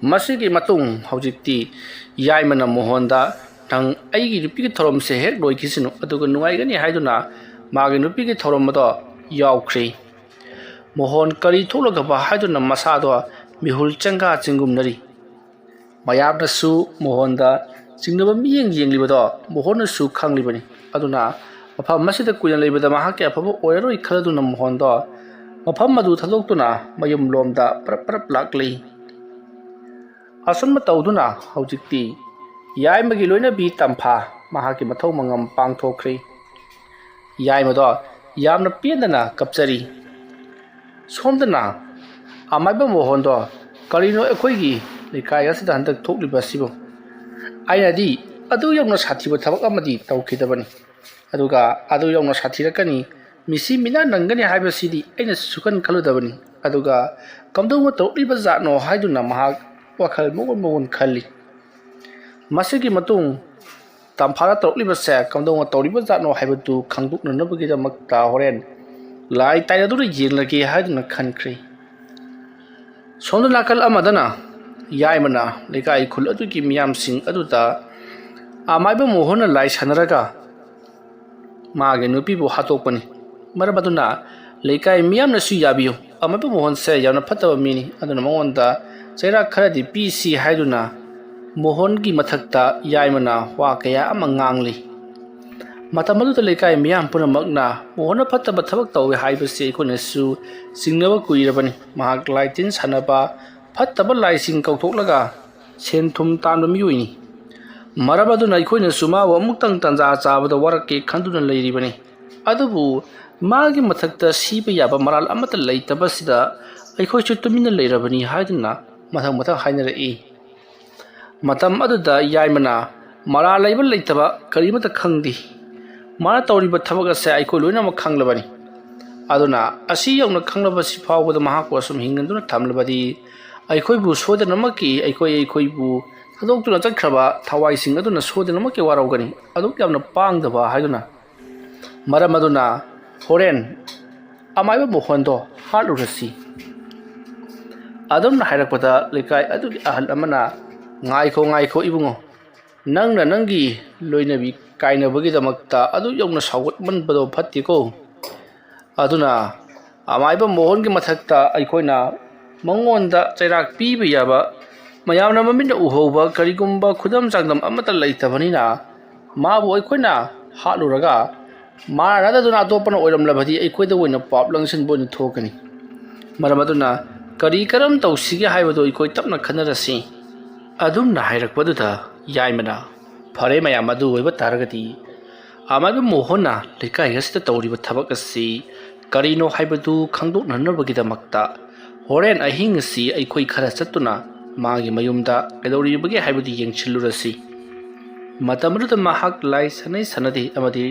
ꯃꯁꯤꯒꯤ ꯃꯇꯨꯡ ꯍꯧꯖꯤꯛꯇꯤ ꯌꯥꯏꯃꯅ ꯃꯣꯍꯟꯗ ꯅꯪ ꯑꯩꯒꯤ ꯅꯨꯄꯤꯒꯤ ꯊꯧꯔꯝꯁꯦ ꯍꯦꯛ ꯂꯣꯏꯈꯤꯁꯅꯨ ꯑꯗꯨꯒ ꯅꯨꯡꯉꯥꯏꯒꯅꯤ ꯍꯥꯏꯗꯨꯅ ꯃꯥꯒꯤ ꯅꯨꯄꯤꯒꯤ ꯊꯧꯔꯝ ꯑꯗꯣ ꯌꯥꯎꯈ꯭ꯔꯤ꯫ ꯃꯣꯍꯟ ꯀꯔꯤ ꯊꯣꯛꯂꯒꯕ ꯍꯥꯏꯗꯨꯅ ꯃꯁꯥꯗꯣ ꯃꯤꯍꯨꯜ ꯆꯦꯡꯒꯥ ꯆꯤꯡꯒꯨꯝꯅꯔꯤ꯫ ꯃꯌꯥꯝꯅꯁꯨ ꯃꯣꯍꯟꯗ ꯆꯤꯡꯅꯕ ꯃꯤꯠꯌꯦꯡ ꯌꯦꯡꯂꯤꯕꯗꯣ ꯃꯣꯍꯟꯅꯁꯨ ꯈꯪꯂꯤꯕꯅꯤ꯫ ꯑꯗꯨꯅ ꯃꯐꯝ ꯑꯁꯤꯗ ꯀꯨꯏꯅ ꯂꯩꯕꯗ ꯃꯍꯥꯛꯀꯤ ꯑꯐꯕ ꯑꯣꯏꯔꯔꯣꯏ ꯈꯜꯂꯗꯨꯅ ꯃꯣꯍꯟꯗꯣ ꯃꯐꯝ ꯑꯗꯨ ꯊꯥꯗꯣꯛꯇꯨꯅ ꯃꯌꯨꯝꯂꯣꯝꯗ ꯄꯔꯞ ꯂꯥꯛꯂꯤ꯫ ꯑꯁꯨꯝꯅ ꯇꯧꯗꯨꯅ ꯍꯧꯖꯤꯛꯇꯤ ꯌꯥꯏꯃꯒꯤ ꯂꯣꯏꯅꯕꯤ ꯇꯝꯐꯥ ꯃꯍꯥꯛꯀꯤ ꯃꯊꯧ ꯃꯉꯝ ꯄꯥꯡꯊꯣꯛꯈ꯭ꯔꯤ꯫ ꯌꯥꯏꯃꯗꯣ ꯌꯥꯝꯅ ꯄꯦꯟꯗꯅ ꯀꯞꯆꯔꯤ꯫ ꯁꯣꯝꯗꯅ ꯑꯃꯥꯏꯕ ꯃꯣꯍꯣꯟꯗꯣ ꯀꯔꯤꯅꯣ ꯑꯩꯈꯣꯏꯒꯤ ꯂꯩꯀꯥꯏ ꯑꯁꯤꯗ ꯍꯟꯗꯛ ꯊꯣꯛꯂꯤꯕꯁꯤꯕꯨ ꯑꯩꯅꯗꯤ ꯑꯗꯨ ꯌꯧꯅ ꯁꯥꯊꯤꯕ ꯊꯕꯛ ꯑꯃꯗꯤ ꯇꯧꯈꯤꯗꯕꯅꯤ ꯑꯗꯨꯒ ꯑꯗꯨ ꯌꯧꯅ ꯁꯥꯊꯤꯔꯛꯀꯅꯤ ꯃꯤꯁꯤ ꯃꯤꯅꯥ ꯅꯪꯒꯅꯤ ꯍꯥꯏꯕꯁꯤꯗꯤ ꯑꯩꯅ ꯁꯨꯈꯟ ꯈꯜꯂꯨꯗꯕꯅꯤ ꯑꯗꯨꯒ ꯀꯝꯗꯧꯅ ꯇꯧꯔꯛꯂꯤꯕ ꯖꯥꯠꯅꯣ ꯍꯥꯏꯗꯨꯅ ꯃꯍꯥꯛ ꯋꯥꯈꯜ ꯃꯑꯣꯟ ꯈꯜꯂꯤ ꯃꯁꯤꯒꯤ ꯃꯇꯨꯡ ꯇꯝꯐꯥꯔ ꯇꯧꯔꯛꯂꯤꯕꯁꯦ ꯀꯝꯗꯧꯅ ꯇꯧꯔꯤꯕ ꯖꯥꯠꯅꯣ ꯍꯥꯏꯕꯗꯨ ꯈꯪꯗꯣꯛꯅꯅꯕꯒꯤꯗꯃꯛꯇ ꯍꯣꯔꯦꯟ ꯂꯥꯏ ꯇꯥꯏꯅꯗꯨꯅ ꯌꯦꯡꯂꯒꯦ ꯍꯥꯏꯗꯨꯅ ꯈꯟꯈ꯭ꯔꯦ ꯁꯣꯝꯗ ꯅꯥꯀꯜ ꯑꯃꯗꯅ ꯌꯥꯏꯃꯅ ꯂꯩꯀꯥꯏ ꯈꯨꯜ ꯑꯗꯨꯒꯤ ꯃꯤꯌꯥꯝꯁꯤꯡ ꯑꯗꯨꯗ ꯑꯃꯥꯏꯕ ꯃꯣꯍꯣꯟꯅ ꯂꯥꯏ ꯁꯥꯟꯅꯔꯒ ꯃꯥꯒꯤ ꯅꯨꯄꯤꯕꯨ ꯍꯥꯠꯇꯣꯛꯄꯅꯤ ꯃꯔꯝ ꯑꯗꯨꯅ ꯂꯩꯀꯥꯏ ꯃꯤꯌꯥꯝꯅꯁꯨ ꯌꯥꯕꯤꯌꯨ ꯑꯃꯥꯏꯕ ꯃꯣꯍꯣꯟꯁꯦ ꯌꯥꯝꯅ ꯐꯠꯇꯕ ꯃꯤꯅꯤ ꯑꯗꯨꯅ ꯃꯉꯣꯟꯗ ꯆꯩꯔꯥꯛ ꯈꯔꯗꯤ ꯄꯤꯁꯤ ꯍꯥꯏꯗꯨꯅ ꯃꯣꯍꯣꯟꯒꯤ ꯃꯊꯛꯇ ꯌꯥꯏꯃꯅ ꯋꯥ ꯀꯌꯥ ꯑꯃ ꯉꯥꯡꯂꯤ ꯃꯇꯝ ꯑꯗꯨꯗ ꯂꯩꯀꯥꯏ ꯃꯤꯌꯥꯝ ꯄꯨꯝꯅꯃꯛꯅ ꯃꯣꯍꯣꯟꯅ ꯐꯠꯇꯕ ꯊꯕꯛ ꯇꯧꯋꯦ ꯍꯥꯏꯕꯁꯤ ꯑꯩꯈꯣꯏꯅꯁꯨ ꯆꯤꯡꯅꯕ ꯀꯨꯏꯔꯕꯅꯤ ꯃꯍꯥꯛ ꯂꯥꯏ ꯇꯤꯟ ꯁꯥꯟꯅꯕ ꯐꯠꯇꯕ ꯂꯥꯏꯁꯤꯡ ꯀꯧꯊꯣꯛꯂꯒ ꯁꯦꯟ ꯊꯨꯝ ꯇꯥꯟꯕ ꯃꯤꯑꯣꯏꯅꯤ ꯃꯔꯝ ꯑꯗꯨꯅ ꯑꯩꯈꯣꯏꯅꯁꯨ ꯃꯥꯕꯨ ꯑꯃꯨꯛꯇꯪ ꯇꯥꯟꯖꯥ ꯆꯥꯕꯗ ꯋꯥꯔꯛꯀꯦ ꯈꯟꯗꯨꯅ ꯂꯩꯔꯤꯕꯅꯤ ꯑꯗꯨꯕꯨ ꯃꯥꯒꯤ ꯃꯊꯛꯇ ꯁꯤꯕ ꯌꯥꯕ ꯃꯔꯥꯜ ꯑꯃꯠꯇ ꯂꯩꯇꯕꯁꯤꯗ ꯑꯩꯈꯣꯏꯁꯨ ꯇꯨꯃꯤꯟꯅ ꯂꯩꯔꯕꯅꯤ ꯍꯥꯏꯗꯨꯅ ꯃꯊꯪ ꯍꯥꯏꯅꯔꯛꯏ ꯃꯇꯝ ꯑꯗꯨꯗ ꯌꯥꯏꯃꯅ ꯃꯔꯥꯜ ꯂꯩꯕ ꯂꯩꯇꯕ ꯀꯔꯤꯃꯠꯇ ꯈꯪꯗꯦ ꯃꯥꯅ ꯇꯧꯔꯤꯕ ꯊꯕꯛ ꯑꯁꯦ ꯑꯩꯈꯣꯏ ꯂꯣꯏꯅꯃꯛ ꯈꯪꯂꯕꯅꯤ ꯑꯗꯨꯅ ꯑꯁꯤ ꯌꯧꯅ ꯈꯪꯂꯕꯁꯤ ꯐꯥꯎꯕꯗ ꯃꯍꯥꯛꯄꯨ ꯑꯁꯨꯝ ꯍꯤꯡꯍꯟꯗꯨꯅ ꯊꯝꯂꯕꯗꯤ ꯑꯩꯈꯣꯏꯕꯨ ꯁꯣꯏꯗꯅꯃꯛꯀꯤ ꯑꯩꯈꯣꯏꯕꯨ ꯊꯥꯗꯣꯛꯇꯨꯅ ꯆꯠꯈ꯭ꯔꯕ ꯊꯋꯥꯏꯁꯤꯡ ꯑꯗꯨꯅ ꯁꯣꯏꯗꯅꯃꯛꯀꯤ ꯋꯥꯔꯧꯒꯅꯤ ꯑꯗꯨꯛ ꯌꯥꯝꯅ ꯄꯥꯡꯗꯕ ꯍꯥꯏꯗꯨꯅ ꯃꯔꯝ ꯑꯗꯨꯅ ꯍꯣꯔꯦꯟ ꯑꯃꯥꯏꯕ ꯃꯣꯍꯣꯟꯗꯣ ꯍꯥꯠꯂꯨꯔꯁꯤ ꯑꯗꯨꯝꯅ ꯍꯥꯏꯔꯛꯄꯗ ꯂꯩꯀꯥꯏ ꯑꯗꯨꯒꯤ ꯑꯍꯜ ꯑꯃꯅ ꯉꯥꯏꯈꯣ ꯏꯕꯨꯡꯉꯣ ꯅꯪꯅ ꯅꯪꯒꯤ ꯂꯣꯏꯅꯕꯤ ꯀꯥꯏꯅꯕꯒꯤꯗꯃꯛꯇ ꯑꯗꯨ ꯌꯧꯅ ꯁꯥꯎꯒꯠꯃꯟꯕꯗꯣ ꯐꯠꯇꯦꯀꯣ ꯑꯗꯨꯅ ꯑꯃꯥꯏꯕ ꯃꯣꯍꯣꯟꯒꯤ ꯃꯊꯛꯇ ꯑꯩꯈꯣꯏꯅ ꯃꯉꯣꯟꯗ ꯆꯩꯔꯥꯛ ꯄꯤꯕ ꯌꯥꯕ ꯃꯌꯥꯝꯅ ꯃꯃꯤꯠꯅ ꯎꯍꯧꯕ ꯀꯔꯤꯒꯨꯝꯕ ꯈꯨꯗꯝ ꯆꯥꯡꯗꯝ ꯑꯃꯠꯇ ꯂꯩꯇꯕꯅꯤꯅ ꯃꯥꯕꯨ ꯑꯩꯈꯣꯏꯅ ꯍꯥꯠꯂꯨꯔꯒ ꯃꯥꯅ ꯅꯠꯇꯗꯨꯅ ꯑꯇꯣꯞꯄꯅ ꯑꯣꯏꯔꯝꯂꯕꯗꯤ ꯑꯩꯈꯣꯏꯗ ꯑꯣꯏꯅ ꯄꯥꯞ ꯂꯪꯁꯤꯟꯕ ꯑꯣꯏꯅ ꯊꯣꯛꯀꯅꯤ ꯃꯔꯝ ꯑꯗꯨꯅ ꯀꯔꯝꯇꯧꯁꯤꯒꯦ ꯍꯥꯏꯕꯗꯨ ꯑꯩꯈꯣꯏ ꯇꯞꯅ ꯈꯟꯅꯔꯁꯤ ꯑꯗꯨꯝꯅ ꯍꯥꯏꯔꯛꯄꯗꯨꯗ ꯌꯥꯏꯃꯅ ꯐꯔꯦ ꯃꯌꯥꯝ ꯑꯗꯨ ꯑꯣꯏꯕ ꯇꯥꯔꯒꯗꯤ ꯑꯃꯥꯏꯕ ꯃꯣꯍꯣꯟꯅ ꯂꯩꯀꯥꯏ ꯑꯁꯤꯗ ꯇꯧꯔꯤꯕ ꯊꯕꯛ ꯑꯁꯤ ꯀꯔꯤꯅꯣ ꯍꯥꯏꯕꯗු ꯈꯪꯗꯣꯛꯅꯅꯕꯒꯤꯗꯃꯛꯇ ꯍꯣꯔꯦꯟ ꯑꯍꯤꯡ ꯑꯁꯤ ꯑꯩꯈꯣꯏ ꯈꯔ ꯆꯠꯇꯨꯅ ꯃꯥꯒꯤ ꯃꯌꯨꯝꯗ ꯀꯩꯗꯧꯔꯤꯕꯒꯦ ꯍꯥꯏꯕꯗꯨ ꯌꯦꯡꯁꯤꯜꯂꯨꯔꯁꯤ ꯃꯇꯝ ꯑꯗꯨꯗ ꯃꯍꯥꯛ ꯂꯥꯏ ꯁꯥꯟꯅꯗꯦ ꯑꯃꯗꯤ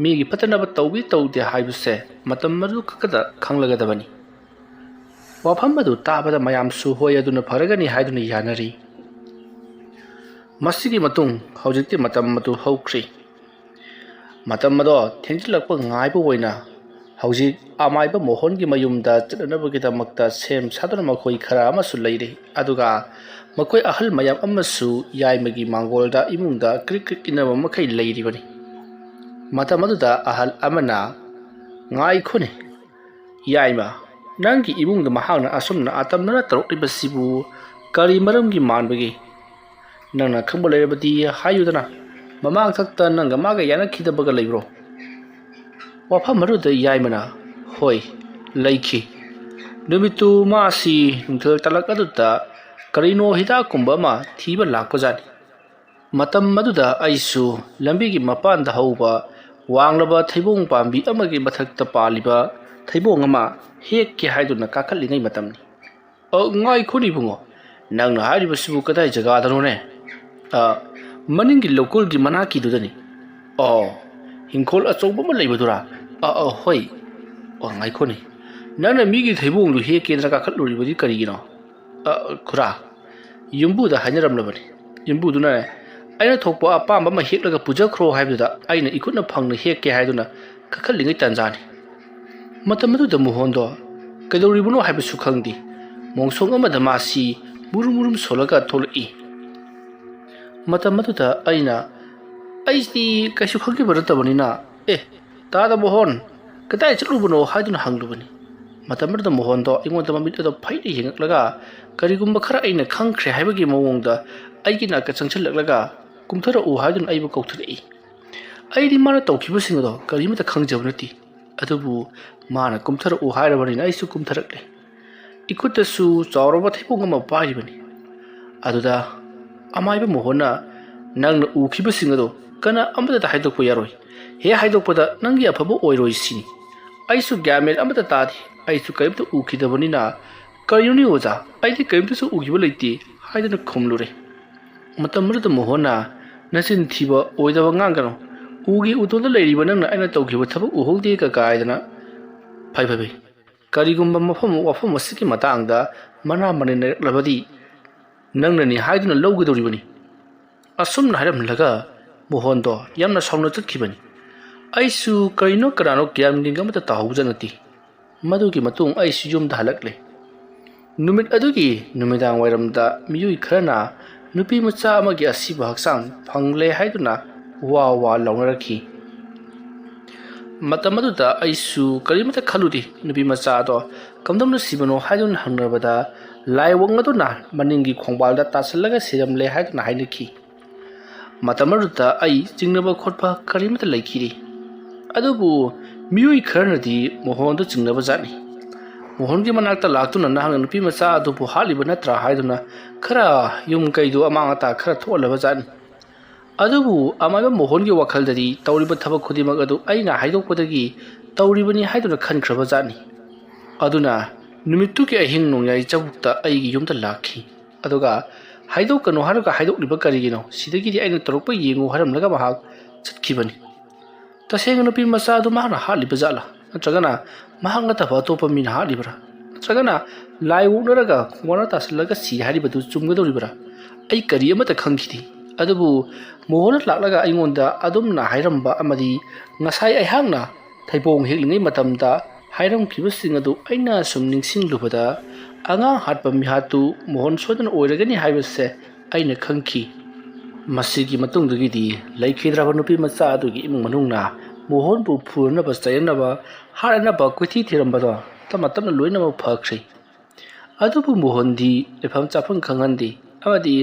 ꯃꯤꯒꯤ ꯐꯠꯇꯅꯕ ꯇꯧꯗꯦ ꯍꯥꯏꯕꯁꯦ ꯃꯇꯝ ꯑꯗꯨ ꯈꯛꯇꯗ ꯈꯪꯂꯒꯗꯕꯅꯤ ꯋꯥꯐꯝ ꯑꯗꯨ ꯇꯥꯕꯗ ꯃꯌꯥꯝꯁꯨ ꯍꯣꯏ ꯑꯗꯨꯅ ꯐꯔꯒꯅꯤ ꯍꯥꯏꯗꯨꯅ ꯌꯥꯅꯔꯤ ꯃꯁꯤꯒꯤ ꯃꯇꯨꯡ ꯍꯧꯖꯤꯛꯇꯤ ꯃꯇꯝ ꯑꯗꯨ ꯍꯧꯈ꯭ꯔꯤ ꯃꯇꯝ ꯑꯗꯣ ꯊꯦꯡꯖꯤꯜꯂꯛꯄ ꯉꯥꯏꯕ ꯑꯣꯏꯅ ꯍꯧꯖꯤꯛ ꯑꯃꯥꯏꯕ ꯃꯣꯍꯣꯟꯒꯤ ꯃꯌꯨꯝꯗ ꯆꯠꯅꯅꯕꯒꯤꯗꯃꯛꯇ ꯁꯦꯝ ꯁꯥꯗꯨꯅ ꯃꯈꯣꯏ ꯈꯔ ꯑꯃꯁꯨ ꯂꯩꯔꯤ ꯑꯗꯨꯒ ꯃꯈꯣꯏ ꯑꯍꯜ ꯃꯌꯥꯝ ꯑꯃꯁꯨ ꯌꯥꯏꯃꯒꯤ ꯃꯥꯡꯒꯣꯜꯗ ꯏꯃꯨꯡꯗ ꯀ꯭ꯔꯤꯛ ꯏꯟꯅꯕ ꯃꯈꯩ ꯂꯩꯔꯤꯕꯅꯤ ꯃꯇꯝ ꯑꯗꯨꯗ ꯑꯍꯜ ꯑꯃꯅ ꯉꯥꯏꯈꯣꯅꯦ ꯌꯥꯏꯃ ꯅꯪꯒꯤ ꯏꯃꯨꯡꯗ ꯃꯍꯥꯛꯅ ꯑꯁꯨꯝꯅ ꯑꯇꯝꯅꯅ ꯇꯧꯔꯛꯂꯤꯕꯁꯤꯕꯨ ꯀꯔꯤ ꯃꯔꯝꯒꯤ ꯃꯥꯟꯕꯒꯦ ꯅꯪꯅ ꯈꯪꯕ ꯂꯩꯔꯕꯗꯤ ꯍꯥꯏꯌꯨꯗꯅ ꯃꯃꯥꯡꯊꯛꯇ ꯅꯪꯒ ꯃꯥꯒ ꯌꯥꯅꯈꯤꯗꯕꯒ ꯂꯩꯕ꯭ꯔꯣ ꯋꯥꯐꯝ ꯑꯗꯨꯗ ꯌꯥꯏꯃꯅ ꯍꯣꯏ ꯂꯩꯈꯤ ꯅꯨꯃꯤꯠꯇꯨ ꯃꯥꯁꯤ ꯅꯨꯡꯊꯤꯜ ꯇꯂꯛ ꯑꯗꯨꯗ ꯀꯔꯤꯅꯣ ꯍꯤꯗꯥꯛꯀꯨꯝꯕ ꯑꯃ ꯊꯤꯕ ꯂꯥꯛꯄꯖꯥꯠꯅꯤ ꯃꯇꯝ ꯑꯗꯨꯗ ꯑꯩꯁꯨ ꯂꯝꯕꯤꯒꯤ ꯃꯄꯥꯟꯗ ꯍꯧꯕ ꯋꯥꯡꯂꯕ ꯊꯩꯕꯣꯡ ꯄꯥꯝꯕꯤ ꯑꯃꯒꯤ ꯃꯊꯛꯇ ꯄꯥꯜꯂꯤꯕ ꯊꯩꯕꯣꯡ ꯑꯃ ꯍꯦꯛꯀꯦ ꯍꯥꯏꯗꯨꯅ ꯀꯥꯈꯠꯂꯤꯉꯩ ꯃꯇꯝꯅꯤ ꯉꯥꯏꯈꯣꯅꯦ ꯏꯕꯨꯡꯉꯣ ꯅꯪꯅ ꯍꯥꯏꯔꯤꯕꯁꯤꯕꯨ ꯀꯗꯥꯏ ꯖꯒꯥꯗꯅꯣꯅꯦ ꯃꯅꯤꯡꯒꯤ ꯂꯧꯀꯣꯜꯒꯤ ꯃꯅꯥꯛꯀꯤꯗꯨꯗꯅꯤ ꯍꯤꯡꯈꯣꯜ ꯑꯆꯧꯕ ꯑꯃ ꯂꯩꯕꯗꯨꯔꯥ ꯍꯣꯏ ꯉꯥꯏꯈꯣꯅꯦ ꯅꯪꯅ ꯃꯤꯒꯤ ꯊꯩꯕꯣꯡꯗꯨ ꯍꯦꯛꯀꯦꯅ ꯀꯥꯈꯠꯂꯨꯔꯤꯕꯗꯤ ꯀꯔꯤꯒꯤꯅꯣ ꯈꯨꯔꯥ ꯌꯨꯝꯕꯨꯗ ꯍꯥꯏꯅꯔꯝꯂꯕꯅꯤ ꯌꯨꯝꯕꯨꯗꯨꯅ ꯑꯩꯅ ꯊꯣꯛꯄ ꯑꯄꯥꯝꯕ ꯑꯃ ꯍꯦꯛꯂꯒ ꯄꯨꯖꯈ꯭ꯔꯣ ꯍꯥꯏꯕꯗꯨꯗ ꯑꯩꯅ ꯏꯈꯨꯠꯅ ꯐꯪꯅ ꯍꯦꯛꯀꯦ ꯍꯥꯏꯗꯨꯅ ꯀꯥꯈꯠꯂꯤꯉꯩ ꯇꯥꯟꯖꯥꯅꯤ ꯃꯇꯝ ꯑꯗꯨꯗ ꯃꯣꯍꯣꯟꯗꯣ ꯀꯩꯗꯧꯔꯤꯕꯅꯣ ꯍꯥꯏꯕꯁꯨ ꯈꯪꯗꯦ ꯃꯣꯡꯁꯣꯡ ꯑꯃꯗ ꯃꯥꯁꯤ ꯃꯨꯔꯨꯝ ꯁꯣꯜꯂꯒ ꯊꯣꯛꯂꯛꯏ ꯃꯇꯝ ꯑꯗꯨꯗ ꯑꯩꯗꯤ ꯀꯩꯁꯨ ꯈꯪꯈꯤꯕ ꯅꯠꯇꯕꯅꯤꯅ ꯇꯥꯗ ꯃꯣꯍꯣꯟ ꯀꯗꯥꯏ ꯆꯠꯂꯨꯕꯅꯣ ꯍꯥꯏꯗꯨꯅ ꯍꯪꯂꯨꯕꯅꯤ ꯃꯇꯝ ꯑꯗꯨꯗ ꯃꯣꯍꯣꯟꯗꯣ ꯑꯩꯉꯣꯟꯗ ꯃꯃꯤꯠ ꯑꯗꯣ ꯐꯩꯅ ꯌꯦꯡꯉꯛꯂꯒ ꯀꯔꯤꯒꯨꯝꯕ ꯈꯔ ꯑꯩꯅ ꯈꯪꯈ꯭ꯔꯦ ꯍꯥꯏꯕꯒꯤ ꯃꯑꯣꯡꯗ ꯑꯩꯒꯤ ꯅꯥꯛꯇ ꯆꯪꯁꯤꯜꯂꯛꯂꯒ ꯀꯨꯝꯊꯔꯛꯎ ꯍꯥꯏꯗꯨꯅ ꯑꯩꯕꯨ ꯀꯧꯊꯔꯛꯏ ꯑꯩꯗꯤ ꯃꯥꯅ ꯇꯧꯈꯤꯕꯁꯤꯡ ꯑꯗꯣ ꯀꯔꯤꯃꯠꯇ ꯈꯪꯖꯕ ꯅꯠꯇꯦ ꯑꯗꯨꯕꯨ ꯃꯥꯅ ꯀꯨꯝꯊꯔꯛꯎ ꯍꯥꯏꯔꯕꯅꯤꯅ ꯑꯩꯁꯨ ꯀꯨꯝꯊꯔꯛꯂꯦ इखुदसु चावरबा थैपोंग अमा पाइबनी अदुदा अमाइबा मोहना नंगना उखिबसिंग अदो कना अमदा हाइदोकपा यारोय हे हाइदोकपदा नंगी अफबो ओइरोय सिनी ꯑꯩꯁꯨ ꯒ꯭ꯌꯥꯟꯃꯦꯟ ꯑꯃꯠꯇ ꯇꯥꯗꯦ ꯑꯩꯁꯨ ꯀꯔꯤꯝꯇ ꯎꯈꯤꯗꯕꯅꯤꯅ ꯀꯔꯤꯅꯣꯅꯤ ꯑꯣꯖꯥ ꯑꯩꯗꯤ ꯀꯔꯤꯝꯇꯁꯨ ꯎꯈꯤꯕ ꯂꯩꯇꯦ ꯍꯥꯏꯗꯨꯅ ꯈꯨꯝꯂꯨꯔꯦ ꯃꯇꯝ ꯑꯗꯨꯗ ꯃꯣꯍꯣꯟꯅ ꯅꯆꯤꯟ ꯊꯤꯕ ꯑꯣꯏꯗꯕ ꯉꯥꯡꯒꯅꯨ ꯎꯒꯤ ꯎꯇꯣꯟꯗ ꯂꯩꯔꯤꯕ ꯅꯪꯅ ꯑꯩꯅ ꯇꯧꯈꯤꯕ ꯊꯕꯛ ꯎꯍꯧꯗꯦ ꯀꯥꯏꯗꯅ ꯐꯩ ꯀꯔꯤꯒꯨꯝꯕ ꯋꯥꯐꯝ ꯑꯁꯤꯒꯤ ꯃꯇꯥꯡꯗ ꯃꯅꯥ ꯃꯅꯤꯟ ꯂꯩꯔꯛꯂꯕꯗꯤ ꯅꯪꯅꯅꯤ ꯍꯥꯏꯗꯨꯅ ꯂꯧꯒꯗꯧꯔꯤꯕꯅꯤ ꯑꯁꯨꯝꯅ ꯍꯥꯏꯔꯝꯂꯒ ꯃꯣꯍꯣꯟꯗꯣ ꯌꯥꯝꯅ ꯁꯥꯎꯅ ꯆꯠꯈꯤꯕꯅꯤ ꯑꯩꯁꯨ ꯀꯔꯤꯅꯣ ꯀꯅꯥꯅꯣ ꯒ꯭ꯌꯥꯟ ꯑꯃꯠꯇ ꯇꯥꯍꯧꯕꯖ ꯅꯠꯇꯦ ꯃꯗꯨꯒꯤ ꯃꯇꯨꯡ ꯑꯩꯁꯨ ꯌꯨꯝꯗ ꯍꯜꯂꯛꯂꯦ ꯅꯨꯃꯤꯠ ꯑꯗꯨꯒꯤ ꯅꯨꯃꯤꯗꯥꯡ ꯋꯥꯏꯔꯝꯗ ꯃꯤꯑꯣꯏ ꯈꯔꯅ ꯅꯨꯄꯤ ꯃꯆꯥ ꯑꯃꯒꯤ ꯑꯁꯤꯕ ꯍꯛꯆꯥꯡ ꯐꯪꯂꯦ ꯍꯥꯏꯗꯨꯅ ꯋꯥ ꯂꯥꯎꯅꯔꯛꯈꯤ ꯃꯇꯝ ꯑꯗꯨꯗ ꯑꯩꯁꯨ ꯀꯔꯤꯃꯠꯇ ꯈꯜꯂꯨꯗꯦ ꯅꯨꯄꯤ ꯃꯆꯥ ꯑꯗꯣ ꯀꯝꯗꯧꯅ ꯁꯤꯕꯅꯣ ꯍꯥꯏꯗꯨꯅ ꯍꯪꯅꯕꯗ ꯂꯥꯏꯑꯣꯡ ꯑꯗꯨꯅ ꯃꯅꯤꯡꯒꯤ ꯈꯣꯡꯕꯥꯜꯗ ꯇꯥꯁꯜꯂꯒ ꯁꯤꯔꯝꯂꯦ ꯍꯥꯏꯗꯨꯅ ꯍꯥꯏꯅꯈꯤ ꯃꯇꯝ ꯑꯗꯨꯗ ꯑꯩ ꯆꯤꯡꯅꯕ ꯈꯣꯠꯄ ꯀꯔꯤꯃꯠꯇ ꯂꯩꯈꯤꯗꯦ ꯑꯗꯨꯕꯨ ꯃꯤꯑꯣꯏ ꯈꯔꯅꯗꯤ ꯃꯣꯍꯣꯟꯗ ꯆꯤꯡꯅꯕ ꯖꯥꯠꯅꯤ ꯃꯣꯍꯣꯟꯒꯤ ꯃꯅꯥꯛꯇ ꯂꯥꯛꯇꯨꯅ ꯅꯍꯥꯛꯅ ꯅꯨꯄꯤ ꯃꯆꯥ ꯑꯗꯨꯕꯨ ꯍꯥꯠꯂꯤꯕ ꯅꯠꯇ꯭ꯔꯥ ꯍꯥꯏꯗꯨꯅ ꯈꯔ ꯌꯨꯝ ꯀꯩꯗꯨ ꯑꯃꯥꯡ ꯑꯇꯥ ꯈꯔ ꯊꯣꯛꯍꯜꯂꯕ ꯖꯥꯠꯅꯤ ꯑꯗꯨꯕꯨ ꯑꯃꯥꯏꯕ ꯃꯣꯍꯣꯟꯒꯤ ꯋꯥꯈꯜꯗꯗꯤ ꯇꯧꯔꯤꯕ ꯊꯕꯛ ꯈꯨꯗꯤꯡꯃꯛ ꯑꯗꯨ ꯑꯩꯅ ꯍꯥꯏꯗꯣꯛꯄꯗꯒꯤ ꯇꯧꯔꯤꯕꯅꯤ ꯍꯥꯏꯗꯨꯅ ꯈꯟꯈ꯭ꯔꯕ ꯖꯥꯠꯅꯤ ꯑꯗꯨꯅ ꯅꯨꯃꯤꯠꯇꯨꯒꯤ ꯑꯍꯤꯡ ꯅꯣꯡꯌꯥꯏ ꯆꯕꯨꯛꯇ ꯑꯩꯒꯤ ꯌꯨꯝꯗ ꯂꯥꯛꯈꯤ ꯑꯗꯨꯒ ꯍꯥꯏꯗꯣꯛꯀꯅꯨ ꯍꯥꯏꯔꯒ ꯍꯥꯏꯗꯣꯛꯂꯤꯕ ꯀꯔꯤꯒꯤꯅꯣ ꯁꯤꯗꯒꯤꯗꯤ ꯑꯩꯅ ꯇꯧꯔꯛꯄ ꯌꯦꯡꯉꯨ ꯍꯥꯏꯔꯝꯂꯒ ꯃꯍꯥꯛ ꯆꯠꯈꯤꯕꯅꯤ ꯇꯁꯦꯡꯅ ꯅꯨꯄꯤ ꯃꯆꯥ ꯑꯗꯨ ꯃꯍꯥꯛꯅ ꯍꯥꯠꯂꯤꯕ ꯖꯥꯠꯂꯥ ꯅꯠꯇ꯭ꯔꯒꯅ ꯃꯍꯥꯛ ꯅꯠꯇꯕ ꯑꯇꯣꯞꯄ ꯃꯤꯅ ꯍꯥꯠꯂꯤꯕ꯭ꯔꯥ ꯅꯠꯇ꯭ꯔꯒꯅ ꯂꯥꯏ ꯑꯣꯛꯅꯔꯒ ꯈꯣꯡꯕꯥꯜꯗ ꯇꯥꯁꯜꯂꯒ ꯁꯤ ꯍꯥꯏꯔꯤꯕꯗꯨ ꯆꯨꯝꯒꯗꯧꯔꯤꯕ꯭ꯔꯥ ꯑꯩ ꯀꯔꯤ ꯑꯃꯠꯇ ꯈꯪꯈꯤꯗꯦ ꯑꯗꯨꯕꯨ ꯃꯣꯍꯣꯟꯅ ꯂꯥꯛꯂꯒ ꯑꯩꯉꯣꯟꯗ ꯑꯗꯨꯝꯅ ꯍꯥꯏꯔꯝꯕ ꯑꯃꯗꯤ ꯉꯁꯥꯏ ꯑꯩꯍꯥꯛꯅ ꯊꯩꯕꯣꯡ ꯍꯦꯛꯂꯤꯉꯩ ꯃꯇꯝꯗ ꯍꯥꯏꯔꯝꯈꯤꯕꯁꯤꯡ ꯑꯗꯨ ꯑꯩꯅ ꯁꯨꯝ ꯅꯤꯡꯁꯤꯡꯂꯨꯕꯗ ꯑꯉꯥꯡ ꯍꯥꯠꯄ ꯃꯤꯍꯥꯠꯇꯨ ꯃꯣꯍꯣꯟ ꯁꯣꯏꯗꯅ ꯑꯣꯏꯔꯒꯅꯤ ꯍꯥꯏꯕꯁꯦ ꯑꯩꯅ ꯈꯪꯈꯤ ꯃꯁꯤꯒꯤ ꯃꯇꯨꯡꯗꯒꯤꯗꯤ ꯂꯩꯈꯤꯗ꯭ꯔꯕ ꯅꯨꯄꯤ ꯃꯆꯥ ꯑꯗꯨꯒꯤ ꯏꯃꯨꯡ ꯃꯅꯨꯡꯅ ꯃꯣꯍꯣꯟꯕꯨ ꯐꯨꯅꯅꯕ ꯆꯩꯔꯅꯕ ꯍꯥꯠꯅꯅꯕ ꯀꯣꯏꯊꯤ ꯊꯤꯔꯝꯕꯗꯣ ꯇꯞꯅ ꯂꯣꯏꯅꯃꯛ ꯐꯈ꯭ꯔꯦ ꯑꯗꯨꯕꯨ ꯃꯣꯍꯣꯟꯗꯤ ꯂꯩꯐꯝ ꯆꯥꯐꯝ ꯈꯪꯍꯟꯗꯦ ꯑꯃꯗꯤ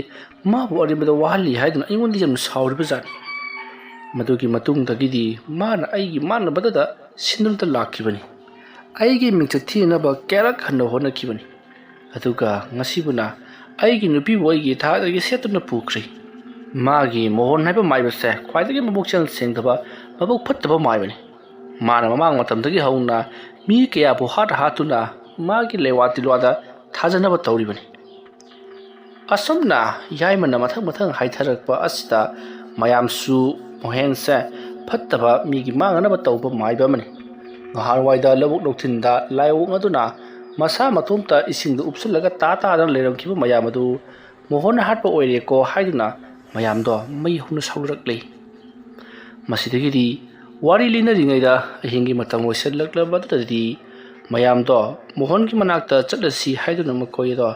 ꯃꯥꯕꯨ ꯑꯔꯦꯝꯕꯗ ꯋꯥꯍꯜꯂꯤ ꯍꯥꯏꯗꯨꯅ ꯑꯩꯉꯣꯟꯗ ꯌꯥꯝꯅ ꯁꯥꯎꯔꯤꯕ ꯖꯥꯠꯅꯤ ꯃꯗꯨꯒꯤ ꯃꯇꯨꯡꯗꯒꯤꯗꯤ ꯃꯥꯅ ꯑꯩꯒꯤ ꯃꯥꯟꯅꯕꯗꯨꯗ ꯁꯤꯟꯗꯨꯅꯇ ꯂꯥꯛꯈꯤꯕꯅꯤ ꯑꯩꯒꯤ ꯃꯤꯡꯆꯠ ꯊꯤꯅꯕ ꯀꯌꯥꯔꯛ ꯍꯟꯅ ꯍꯣꯠꯅꯈꯤꯕꯅꯤ ꯑꯗꯨꯒ ꯉꯁꯤꯕꯨꯅ ꯑꯩꯒꯤ ꯅꯨꯄꯤꯕꯨ ꯑꯩꯒꯤ ꯊꯥꯗꯒꯤ ꯁꯦꯠꯇꯨꯅ ꯄꯨꯈ꯭ꯔꯦ ꯃꯥꯒꯤ ꯃꯣꯍꯣꯟ ꯍꯥꯏꯕ ꯃꯥꯏꯕꯁꯦ ꯈ꯭ꯋꯥꯏꯗꯒꯤ ꯃꯕꯨꯛꯆꯦꯜ ꯁꯦꯡꯗꯕ ꯃꯕꯨꯛ ꯐꯠꯇꯕ ꯃꯥꯏꯕꯅꯤ ꯃꯥꯅ ꯃꯃꯥꯡ ꯃꯇꯝꯗꯒꯤ ꯍꯧꯅ ꯃꯤ ꯀꯌꯥꯕꯨ ꯍꯥꯠꯇꯨꯅ ꯃꯥꯒꯤ ꯂꯩꯋꯥ ꯇꯤꯜꯋꯥꯗ ꯊꯥꯖꯅꯕ ꯇꯧꯔꯤꯕꯅꯤ ꯑꯁꯨꯝꯅ ꯌꯥꯏꯃꯅ ꯃꯊꯪ ꯍꯥꯏꯊꯔꯛꯄ ꯑꯁꯤꯗ ꯃꯌꯥꯝꯁꯨ ꯃꯣꯍꯦꯟꯁꯦ ꯐꯠꯇꯕ ꯃꯤꯒꯤ ꯃꯥꯡꯅꯅꯕ ꯇꯧꯕ ꯃꯥꯏꯕ ꯑꯃꯅꯤ ꯅꯍꯥꯟꯋꯥꯏꯗ ꯂꯧꯕꯨꯛ ꯂꯧꯊꯤꯟꯗ ꯂꯥꯏꯑꯣꯡ ꯑꯗꯨꯅ ꯃꯁꯥ ꯃꯇꯣꯝꯇ ꯏꯁꯤꯡꯗ ꯎꯞꯁꯤꯜꯂꯒ ꯇꯥꯗꯅ ꯂꯩꯔꯝꯈꯤꯕ ꯃꯌꯥꯝ ꯑꯗꯨ ꯃꯣꯍꯣꯟꯅ ꯍꯥꯠꯄ ꯑꯣꯏꯔꯦꯀꯣ ꯍꯥꯏꯗꯨꯅ ꯃꯌꯥꯝꯗꯣ ꯃꯩ ꯍꯧꯅ ꯁꯥꯎꯅꯔꯛꯂꯦ ꯃꯁꯤꯗꯒꯤꯗꯤ ꯋꯥꯔꯤ ꯂꯤꯅꯔꯤꯉꯩꯗ ꯑꯍꯤꯡꯒꯤ ꯃꯇꯝ ꯑꯣꯏꯁꯤꯜꯂꯛꯂꯕꯗꯨꯗꯗꯤ ꯃꯌꯥꯝꯗꯣ ꯃꯣꯍꯣꯟꯒꯤ ꯃꯅꯥꯛꯇ ꯆꯠꯂꯁꯤ ꯍꯥꯏꯗꯨꯅ ꯃꯈꯣꯏ ꯑꯗꯣ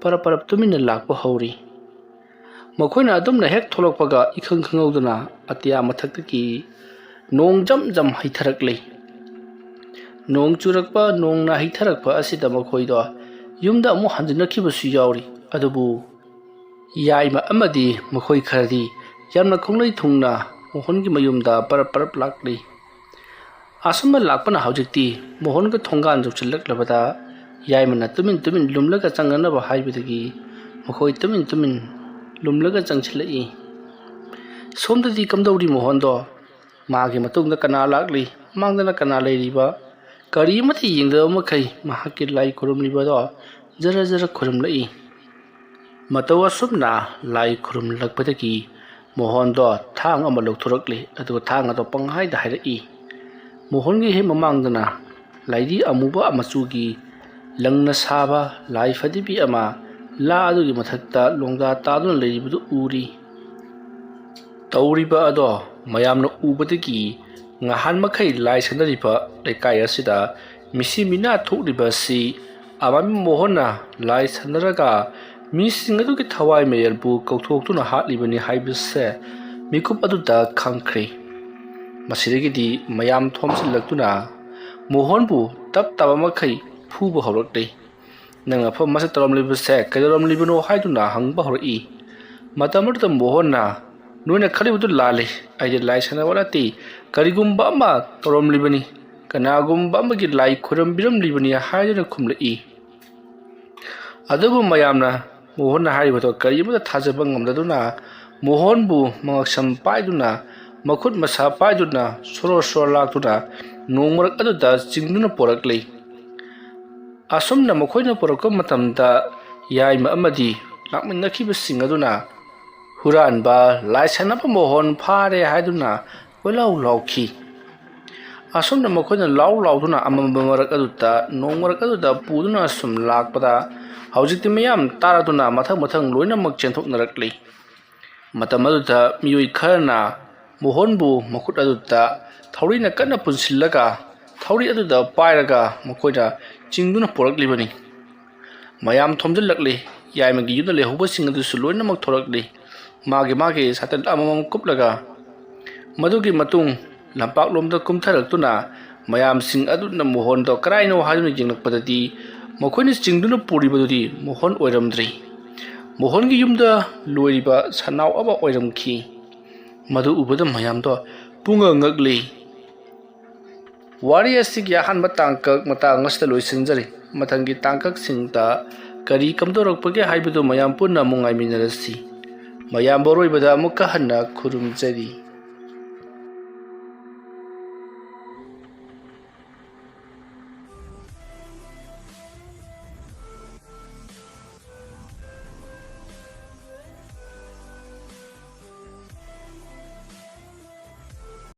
ꯄꯔꯞ ꯇꯨꯃꯤꯟꯅ ꯂꯥꯛꯄ ꯍꯧꯔꯤ ꯃꯈꯣꯏꯅ ꯑꯗꯨꯝꯅ ꯍꯦꯛ ꯊꯣꯛꯂꯛꯄꯒ ꯏꯈꯪ ꯈꯪꯍꯧꯗꯅ ꯑꯇꯤꯌꯥ ꯃꯊꯛꯇꯒꯤ ꯅꯣꯡ ꯖꯝ ꯍꯩꯊꯔꯛꯂꯦ ꯅꯣꯡ ꯆꯨꯔꯛꯄ ꯅꯣꯡꯅ ꯍꯩꯊꯔꯛꯄ ꯑꯁꯤꯗ ꯃꯈꯣꯏꯗꯣ ꯌꯨꯝꯗ ꯑꯃꯨꯛ ꯍꯟꯖꯤꯟꯅꯈꯤꯕꯁꯨ ꯌꯥꯎꯔꯤ ꯑꯗꯨꯕꯨ ꯌꯥꯏꯃ ꯑꯃꯗꯤ ꯃꯈꯣꯏ ꯈꯔꯗꯤ ꯌꯥꯝꯅ ꯈꯣꯡꯂꯩ ꯊꯨꯡꯅ ꯃꯣꯍꯣꯟꯒꯤ ꯃꯌꯨꯝꯗ ꯄꯔꯞ ꯂꯥꯛꯂꯤ ꯑꯁꯨꯝꯅ ꯂꯥꯛꯄꯅ ꯍꯧꯖꯤꯛꯇꯤ ꯃꯣꯍꯣꯟꯒ ꯊꯣꯡꯒꯥꯟ ꯌꯧꯁꯤꯜꯂꯛꯂꯕꯗ ꯌꯥꯏꯃꯅ ꯇꯨꯃꯤꯟ ꯂꯨꯝꯂꯒ ꯆꯪꯅꯅꯕ ꯍꯥꯏꯕꯗꯒꯤ ꯃꯈꯣꯏ ꯇꯨꯃꯤꯟ ꯂꯨꯝꯂꯒ ꯆꯪꯁꯤꯜꯂꯛꯏ ꯁꯣꯝꯗꯗꯤ ꯀꯝꯗꯧꯔꯤ ꯃꯣꯍꯣꯟꯗꯣ ꯃꯥꯒꯤ ꯃꯇꯨꯡꯗ ꯀꯅꯥ ꯂꯥꯛꯂꯤ ꯃꯃꯥꯡꯗꯅ ꯀꯅꯥ ꯂꯩꯔꯤꯕ ꯀꯔꯤ ꯑꯃꯠꯇ ꯌꯦꯡꯗꯕ ꯃꯈꯩ ꯃꯍꯥꯛꯀꯤ ꯂꯥꯏ ꯈꯨꯔꯨꯝꯂꯤꯕꯗꯣ ꯖꯔ ꯈꯨꯔꯨꯝꯂꯛꯏ ꯃꯇꯧ ꯑꯁꯨꯝꯅ ꯂꯥꯏ ꯈꯨꯔꯨꯝꯂꯛꯄꯗꯒꯤ ꯃꯣꯍꯣꯟꯗꯣ ꯊꯥꯡ ꯑꯃ ꯂꯧꯊꯣꯔꯛꯂꯤ ꯑꯗꯨꯒ ꯊꯥꯡ ꯑꯗꯣ ꯄꯪꯍꯥꯏꯗ ꯍꯥꯏꯔꯛꯏ ꯃꯣꯍꯣꯟꯒꯤ ꯍꯦꯛ ꯃꯃꯥꯡꯗꯅ ꯂꯥꯏꯙꯤ ꯑꯃꯨꯕ ꯃꯆꯨꯒꯤ ꯂꯪꯅ ꯁꯥꯕ ꯂꯥꯏ ꯐꯗꯤꯕꯤ ꯑꯃ ꯂꯥ ꯑꯗꯨꯒꯤ ꯃꯊꯛꯇ ꯂꯣꯡꯗꯥ ꯇꯥꯗꯨꯅ ꯂꯩꯔꯤꯕꯗꯨ ꯎꯔꯤ ꯇꯧꯔꯤꯕ ꯑꯗꯣ ꯃꯌꯥꯝꯅ ꯎꯕꯗꯒꯤ ꯉꯍꯥꯟ ꯃꯈꯩ ꯂꯥꯏ ꯁꯥꯟꯅꯔꯤꯕ ꯂꯩꯀꯥꯏ ꯑꯁꯤꯗ ꯃꯤꯁꯤ ꯃꯤꯅꯥ ꯊꯣꯛꯂꯤꯕ ꯑꯁꯤ ꯑꯃꯥꯏꯕ ꯃꯣꯍꯣꯟꯅ ꯂꯥꯏ ꯁꯥꯟꯅꯔꯒ ꯃꯤꯁꯤꯡ ꯑꯗꯨꯒꯤ ꯊꯋꯥꯏ ꯃꯌꯦꯜꯕꯨ ꯀꯧꯊꯣꯛꯇꯨꯅ ꯍꯥꯠꯂꯤꯕꯅꯤ ꯍꯥꯏꯕꯁꯦ ꯃꯤꯀꯨꯞ ꯑꯗꯨꯗ ꯈꯪꯈ꯭ꯔꯦ ꯃꯁꯤꯗꯒꯤꯗꯤ ꯃꯌꯥꯝ ꯊꯣꯝꯖꯤꯜꯂꯛꯇꯨꯅ ꯃꯣꯍꯣꯟꯕꯨ ꯇꯞ ꯃꯈꯩ ꯐꯨꯕ ꯍꯧꯔꯛꯂꯤ ꯅꯪ ꯃꯐꯝ ꯑꯁꯤ ꯇꯧꯔꯝꯂꯤꯕꯁꯦ ꯀꯩꯗꯧꯔꯝꯂꯤꯕꯅꯣ ꯍꯥꯏꯗꯨꯅ ꯍꯪꯕ ꯍꯧꯔꯛꯏ ꯃꯇꯝ ꯑꯗꯨꯗ ꯃꯣꯍꯣꯟꯅ ꯅꯣꯏꯅ ꯈꯜꯂꯤꯕꯗꯨ ꯂꯥꯜꯂꯤ ꯑꯩꯗꯤ ꯂꯥꯏ ꯁꯥꯟꯅꯕ ꯅꯠꯇꯦ ꯀꯔꯤꯒꯨꯝꯕ ꯑꯃ ꯇꯧꯔꯝꯂꯤꯕꯅꯤ ꯀꯅꯥꯒꯨꯝꯕ ꯑꯃꯒꯤ ꯂꯥꯏ ꯈꯨꯔꯨꯝꯕꯤꯔꯝꯂꯤꯕꯅꯤ ꯍꯥꯏꯗꯨꯅ ꯈꯨꯝꯂꯛꯏ ꯑꯗꯨꯕꯨ ꯃꯌꯥꯝꯅ ꯃꯣꯍꯣꯟꯅ ꯍꯥꯏꯔꯤꯕꯗꯣ ꯀꯔꯤꯃꯠꯇ ꯊꯥꯖꯕ ꯉꯝꯗꯗꯨꯅ ꯃꯣꯍꯣꯟꯕꯨ ꯃꯉꯛꯁꯝ ꯄꯥꯏꯗꯨꯅ ꯃꯈꯨꯠ ꯃꯁꯥ ꯄꯥꯏꯗꯨꯅ ꯁꯣꯔꯣ ꯂꯥꯛꯇꯨꯅ ꯅꯣꯡꯃꯔꯛ ꯑꯗꯨꯗ ꯆꯤꯡꯗꯨꯅ ꯄꯣꯔꯛꯂꯤ꯫ ꯑꯁꯨꯝꯅ ꯃꯈꯣꯏꯅ ꯄꯣꯔꯛꯄ ꯃꯇꯝꯗ ꯌꯥꯏꯃ ꯑꯃꯗꯤ ꯂꯥꯛꯃꯤꯟꯅꯈꯤꯕꯁꯤꯡ ꯑꯗꯨꯅ ꯍꯨꯔꯥꯟꯕ ꯂꯥꯏꯁꯟꯅꯕ ꯃꯣꯍꯣꯟ ꯐꯥꯔꯦ ꯍꯥꯏꯗꯨꯅ ꯀꯣꯏꯂꯥꯎ ꯂꯥꯎꯈꯤ꯫ ꯑꯁꯨꯝꯅ ꯃꯈꯣꯏꯅ ꯂꯥꯎ ꯂꯥꯎꯗꯨꯅ ꯑꯃꯝꯕ ꯃꯔꯛ ꯑꯗꯨꯗ ꯅꯣꯡ ꯃꯔꯛ ꯑꯗꯨꯗ ꯄꯨꯗꯨꯅ ꯁꯨꯝ ꯂꯥꯛꯄꯗ ꯍꯧꯖꯤꯛꯇꯤ ꯃꯌꯥꯝ ꯇꯥꯔꯗꯨꯅ ꯃꯊꯪ ꯂꯣꯏꯅꯃꯛ ꯆꯦꯟꯊꯣꯛꯅꯔꯛꯂꯤ꯫ ꯃꯇꯝ ꯑꯗꯨꯗ ꯃꯤꯑꯣꯏ ꯈꯔꯅ ꯃꯣꯍꯣꯟꯕꯨ ꯃꯈꯨꯠ ꯑꯗꯨꯗ ꯊꯧꯔꯤꯅ ꯀꯟꯅ ꯄꯨꯟꯁꯤꯜꯂꯒ ꯊꯧꯔꯤ ꯑꯗꯨꯗ ꯄꯥꯏꯔꯒ ꯃꯈꯣꯏꯅ ꯆꯤꯡꯗꯨꯅ ꯄꯣꯔꯛꯂꯤꯕꯅꯤ꯫ ꯃꯌꯥꯝ ꯊꯣꯝꯖꯤꯜꯂꯛꯂꯤ꯫ ꯌꯥꯏꯃꯒꯤ ꯌꯨꯝꯗ ꯂꯩꯍꯧꯕꯁꯤꯡ ꯑꯗꯨꯁꯨ ꯂꯣꯏꯅꯃꯛ ꯊꯣꯔꯛꯂꯤ, ꯃꯥꯒꯤ ꯁꯥꯇꯤꯟ ꯑꯃꯃꯝ ꯀꯨꯞꯂꯒ꯫ ꯃꯗꯨꯒꯤ ꯃꯇꯨꯡ ꯂꯝꯄꯥꯛꯂꯣꯝꯗ ꯀꯨꯝꯊꯔꯛꯇꯨꯅ ꯃꯌꯥꯝꯁꯤꯡ ꯑꯗꯨꯅ ꯃꯣꯍꯣꯟꯗꯣ ꯀꯔꯥꯏꯅꯣ ꯍꯥꯏꯗꯨꯅ ꯌꯦꯡꯂꯛꯄꯗꯗꯤ ꯃꯈꯣꯏꯅ ꯆꯤꯡꯗꯨꯅ ꯄꯨꯔꯤꯕꯗꯨꯗꯤ ꯃꯣꯍꯣꯟ ꯑꯣꯏꯔꯝꯗ꯭ꯔꯤ, ꯃꯣꯍꯣꯟꯒꯤ ꯌꯨꯝꯗ ꯂꯣꯏꯔꯤꯕ ꯁꯟꯅꯥꯎ ꯑꯃ ꯑꯣꯏꯔꯝꯈꯤ꯫ ꯃꯗꯨ ꯎꯕꯗ ꯃꯌꯥꯝꯗꯣ ꯄꯨꯡꯉꯛ ꯉꯛꯂꯤ꯫ ꯋꯥꯔꯤ ꯑꯁꯤꯒꯤ ꯑꯍꯥꯟꯕ ꯇꯥꯡꯀꯛ ꯃꯇꯥꯡ ꯑꯁꯤꯗ ꯂꯣꯏꯁꯤꯟꯖꯔꯤ꯫ ꯃꯊꯪꯒꯤ ꯇꯥꯡꯀꯛꯁꯤꯡꯗ ꯀꯔꯤ ꯀꯝꯗꯧꯔꯛꯄꯒꯦ ꯍꯥꯏꯕꯗꯨ ꯃꯌꯥꯝ ꯄꯨꯟꯅ ꯑꯃꯨꯛ ꯉꯥꯏꯃꯤꯟꯅꯔꯁꯤ꯫ ꯃꯌꯥꯝꯕꯨ ꯑꯔꯣꯏꯕꯗ ꯑꯃꯨꯛꯀ ꯍꯟꯅ ꯈꯨꯔꯨꯝꯖꯔꯤ꯫